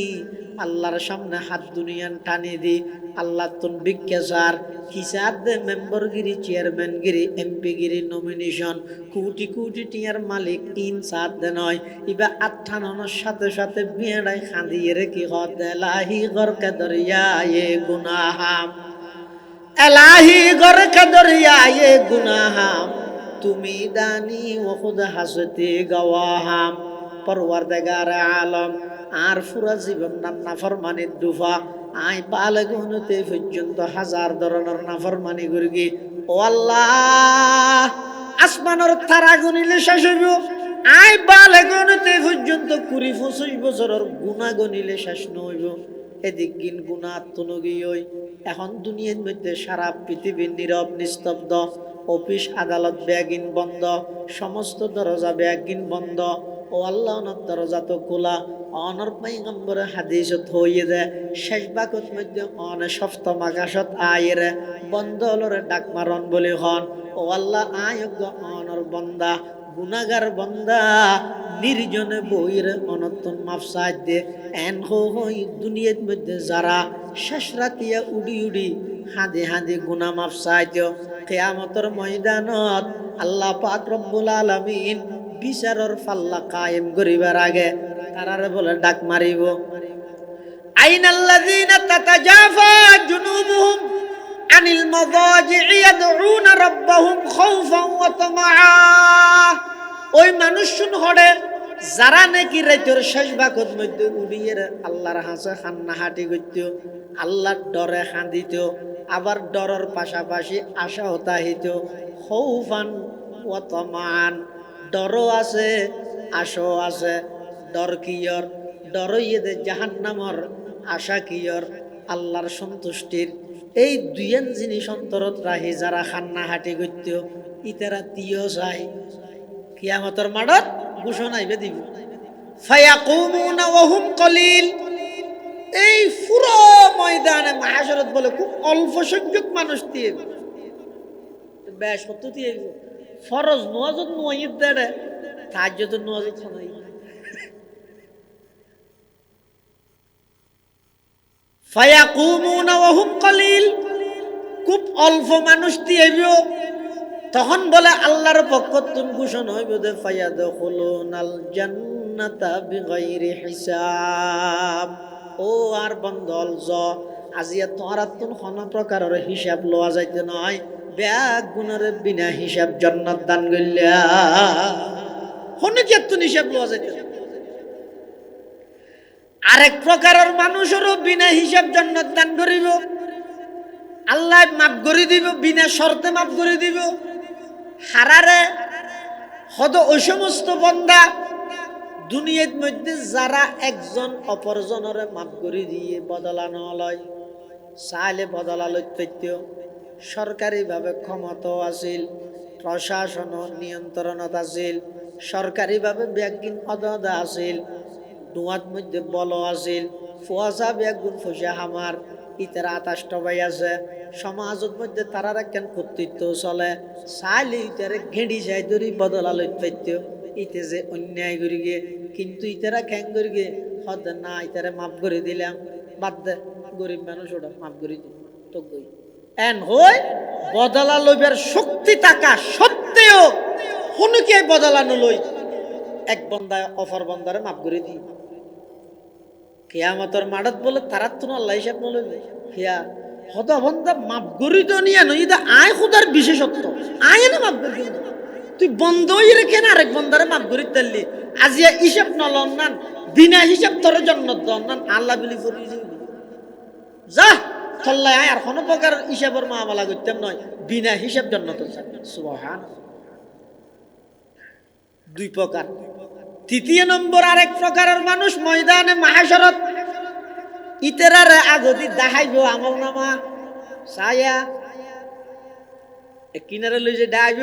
আল্লাহর সামনে হাত দুনিয়ান টানে দি আল্লাহ তুন বিজ্ঞাসার হিসাব দে মেম্বরগিরি চেয়ারম্যানগিরি এমপিগিরি নমিনেশন কোটি কোটি টিয়ার মালিক ইনসাদ দে নয় ইবা আঠানোর সাথে সাথে বিয়েড়াই খাঁদিয়ে রেখে হত এলাহি গরকে দরিয়া এ গুনাহাম এলাহি গরকে দরিয়া এ গুনাহাম তুমি দানি ও খুদ হাসতে গওয়াহাম পরওয়ারদিগার আলম আর পুরা জীবন নাফরমানির দুফা আই বালে গুনতে পর্যন্ত হাজার ধরনের নাফরমানি গুরগি ও আল্লাহ আসমানের তারা গুনিলে শেষ হইব আই বালে গুনতে পর্যন্ত 20-25 বছরের গুনাহ গনিলে শেষ নইব এদিক গিন গুনাহ তুনগি হই এখন দুনিয়ার মধ্যে সারা পৃথিবীর নীরব নিস্তব্ধ অফিস আদালত ব্যাগিন বন্ধ সমস্ত দরজা ব্যাগিন বন্ধ ও আল্লাহ দরজা তো খোলা অনর পয়গম্বরে হাদিসত হইয়ে দে শেষ বাকত মধ্যে অনে সপ্তম আকাশত আয়েরে বন্ধ হলরে ডাক মারন বলে হন ও আল্লাহ আয়োগ্য অনর বন্দা গুনাগার বন্দা নির্জনে বইরে অনতন মাফসাদ দে এন হই দুনিয়ার মধ্যে যারা শেষ রাতিয়া উডি উডি হাদে হাদে গুনা মাফসাদ কিয়ামতের ময়দানত আল্লাহ পাক রব্বুল আলামিন বিচারর ফাল্লা কায়েম করিবার আগে তারারে বলে ডাক মারিব আইনাল্লাযীনা তাতাজাফা জুনুবুহুম আনিল মাযাজি'i ইয়াদউনা রাব্বাহুম খাউফান ওয়া তামাআ ওই মানুষ শুন হড়ে যারা নাকি রাতের শেষ ভাগত মধ্যে উড়িয়ে আল্লাহর হাসে খান্না হাঁটি করত আল্লাহর ডরে কাঁদিত আবার ডরের পাশাপাশি আশাও তাহিত খাউফান ওয়া তামাআন ডরও আছে আশাও আছে ডর কিয়র ডরইয়ে দে জাহান্নামর আশা কিয়র আল্লাহর সন্তুষ্টির এই দুইয়ান জিনিস অন্তরত রাহি যারা খান্না হাঁটি করত ইতারা তিয় চাই কিয়ামতের মাঠত ঘোষণা আইবে দিব ফায়াকুমুনা ওয়া হুম কলিল এই পুরো ময়দানে মাহশরত বলে খুব অল্প সংখ্যক মানুষ দিয়ে বেশ কত দিয়ে ফরজ নওয়াজত নওয়াইদ দেড়ে তাহাজ্জুদ নওয়াজত শোনাই ফায়াকুমুনা ওয়া হুম কলিল খুব অল্প মানুষ দিয়ে তখন বলে আল্লাহর পক্ষ থেকে ঘোষণা হইব যে ফায়াদখুলুনাল জান্নাতা বিগাইরি হিসাব ও আর বন্দল জ আজিয়া তোরা তুন কোন প্রকারের হিসাব লওয়া যাইতে নয় ব্যাগ গুণের বিনা হিসাব জান্নাত দান গইলা হনে যে তুন হিসাব লওয়া যাইতে আরেক প্রকারের মানুষেরও বিনা হিসাব জান্নাত দান করিব আল্লাহ মাফ করে দিব বিনা শর্তে মাফ করে দিব হারারে হদ ওই সমস্ত বন্দা দুনিয়ার মধ্যে যারা একজন অপরজনরে মাফ করে দিয়ে বদলানো লয় চাইলে বদলালয় তথ্য সরকারিভাবে ক্ষমতাও আছিল প্রশাসন নিয়ন্ত্রণত আছিল সরকারিভাবে ব্যাগিন অদা আছিল দুয়াত মধ্যে বল আছিল ফুয়াশা ব্যাগুন ফুসা হামার ইতারা 28 ভাই আছে সমাজের মধ্যে তারা কেন কর্তৃত্ব চলে চাইলে ইতারে ঘেঁড়ি যাই ধরি বদলালয় তথ্য ইতে যে অন্যায় করি গে কিন্তু ইতারা খ্যাং করি গে হদ না ইতারে মাফ করে দিলাম বাদ দে গরিব মানুষ ওটা মাফ করে দিই তো গই এন হই বদলা লইবার শক্তি থাকা সত্ত্বেও হুনুকে বদলা নলই এক বন্দায় অফার বন্দারে মাফ করে দি কিয়ামতের মাডত বলে তারা তো আল্লাহ হিসাব নলইবে হিয়া হদ বন্দা মাফ করি তো নিয়ে নই দা আয় খুদার বিশেষত্ব আয় না মাফ করি তুই বন্ধ হয়ে রেখে না আরেক বন্দারে মাফ করি তাল্লি আজিয়া হিসাব নলন নান বিনা হিসাব তোর জন্য দন নান আল্লাহ বিলি করি যা থল্লাই আয় আর কোনো প্রকার হিসাবের মামলা করতাম নয় বিনা হিসাব জন্য তো সুবহান দুই প্রকার তৃতীয় নম্বর আরেক প্রকারের মানুষ ময়দানে মাহাশরত ইতেরারে আগদি দেখাইব আমল নামা সায়া কিনারে লই যে ডাইব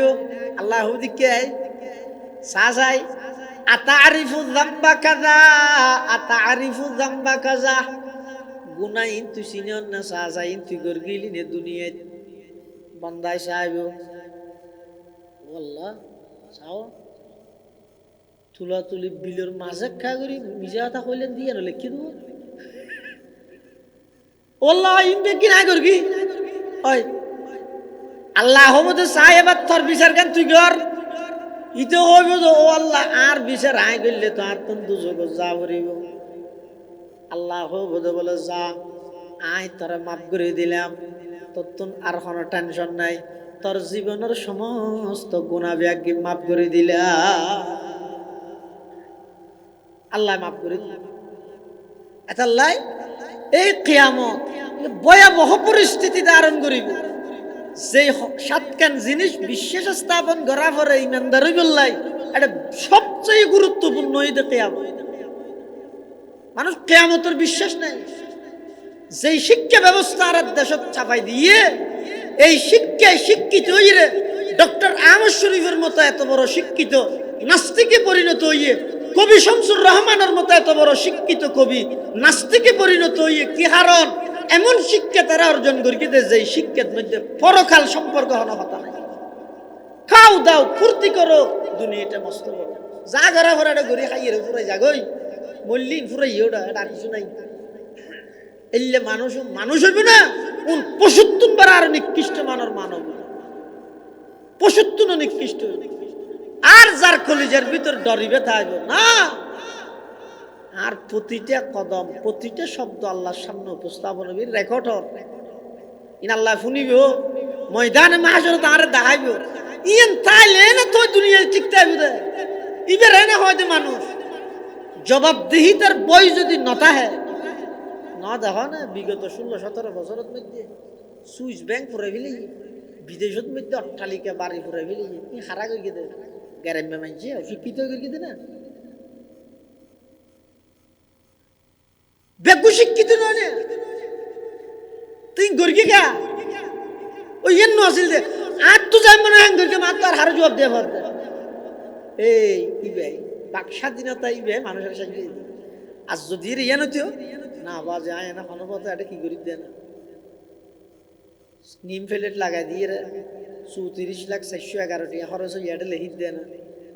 আল্লাহ দিকে সাজাই আতারিফু যামবা কাযা আতারিফু যামবা কাযা গুনাইন তুই চিনিয়ন না সাজাইন তুই গর গিলি নে দুনিয়াত বান্দায় সাহেব আল্লাহ চাও তুলা তুলি বিলের মাঝে খা করি মিজা কথা কইলেন দিয়ে নলে কি দেব আল্লাহ ইনবে কি না করবি ওই আল্লাহ হবতে সাহেবার তোর বিচার কেন তুই কর ইতে হইব যে ও আল্লাহ আর বিচার আয় করলে তো আর তোর দুজক যা করিব আল্লাহ হবতে বলে যা আয় তোরা মাফ করে দিলাম তোর তোর আর কোনো টেনশন নাই তোর জীবনের সমস্ত গুনাহ ব্যাগকে মাফ করে দিলাম আল্লাহ মাফ করে দিলাম আচ্ছা আল্লাহ এই কিয়ামত ভয়াবহ পরিস্থিতি ধারণ করিব যে সাতখান জিনিস বিশ্বাস স্থাপন করা পরে ইমানদার হইবল্লাই এটা সবচেয়ে গুরুত্বপূর্ণ এই কিয়ামত মানুষ কিয়ামতের বিশ্বাস নাই যেই শিক্ষা ব্যবস্থা আর দেশত চাপাই দিয়ে এই শিক্ষায় শিক্ষিত হইরে ডক্টর আহমদ শরীফের মতো এত বড় শিক্ষিত নাস্তিকে পরিণত হইয়ে কবি শামসুর রহমানের মতো এত বড় শিক্ষিত কবি নাস্তিকে পরিণত হইয়ে কি হারণ এমন শিক্ষা তারা অর্জন করিতে যে শিক্ষার মধ্যে পরকাল সম্পর্ক হন কথা নাই খাও দাও ফুর্তি করো দুনিয়াটা মস্ত বড় যা ঘরা ঘরা এটা ঘুরে খাইয়ে ফুরাই যাগই মল্লিন ফুরাই ওটা এটা আর কিছু নাই এলে মানুষ মানুষ হইবে না কোন পশুত্তুন বার আর নিকৃষ্ট মানর মানব পশুত্তুন নিকৃষ্ট আর যার কলিজার ভিতর ডরিবে থাকবে না আর প্রতিটা কদম প্রতিটা শব্দ আল্লাহর সামনে উপস্থাপন হবে রেকর্ড হবে ইন আল্লাহ শুনিব ময়দানে মাহাশরত আর দেখাইব ইন তাইলে না তো দুনিয়ায় টিকতে হবে ইবে রে না হয়তো মানুষ জবাবদিহিতার বই যদি নতা হয় না দেখো না বিগত 16-17 বছরের মধ্যে সুইস ব্যাংক ফুরাই ফেলি বিদেশের মধ্যে অট্টালিকা বাড়ি ফুরাই ফেলি কি হারা করে গেছে গ্যারেম্বে মানছে শিক্ষিত করে গেছে না বেগু শিক্ষিত নয় তুই গর্গি গা ওই এন আসিল দে আর তো যাই মনে হয় গর্গে মাত্র আর হারে জবাব দেওয়া ভাবতে এই ইবে বাক স্বাধীনতা ইবে মানুষের সাথে আর যদি ইয়ান হইতেও না বাজে আয় না কোনো পথে এটা কি করি দেয় না নিম ফেলেট লাগাই দিয়ে 34,411,000 টাকা খরচ হয়ে এটা লেখিত দেয় না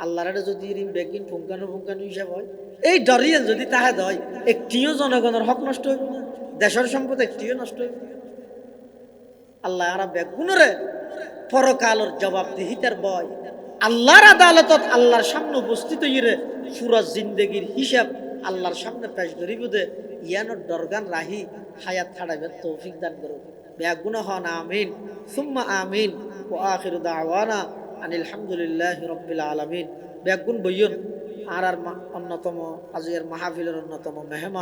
আল্লাহর এটা যদি বেগিন ফুঙ্কানো হিসাব হয় এই ডরিয়ান যদি তাহা দেয় একটিও জনগণের হক নষ্ট হইব না দেশের সম্পদ একটিও নষ্ট হইব আল্লাহ আর বেগুনরে পরকালের জবাবদিহিতার বয় আল্লাহর আদালতত আল্লাহর সামনে উপস্থিত হইরে পুরা জিন্দেগির হিসাব আল্লাহর সামনে পেশ করিব দে ইয়ানোর দরগান রাহি হায়াত ছাড়াবে তৌফিক দান করো বেগুনা হন আমিন সুম্মা আমিন ওয়া আখিরু দাওয়ানা আনিল হামদুলিল্লাহি রাব্বিল আলামিন বেগুন বইয়ন আর অন্যতম আজকের মাহফিলের অন্যতম মেহমান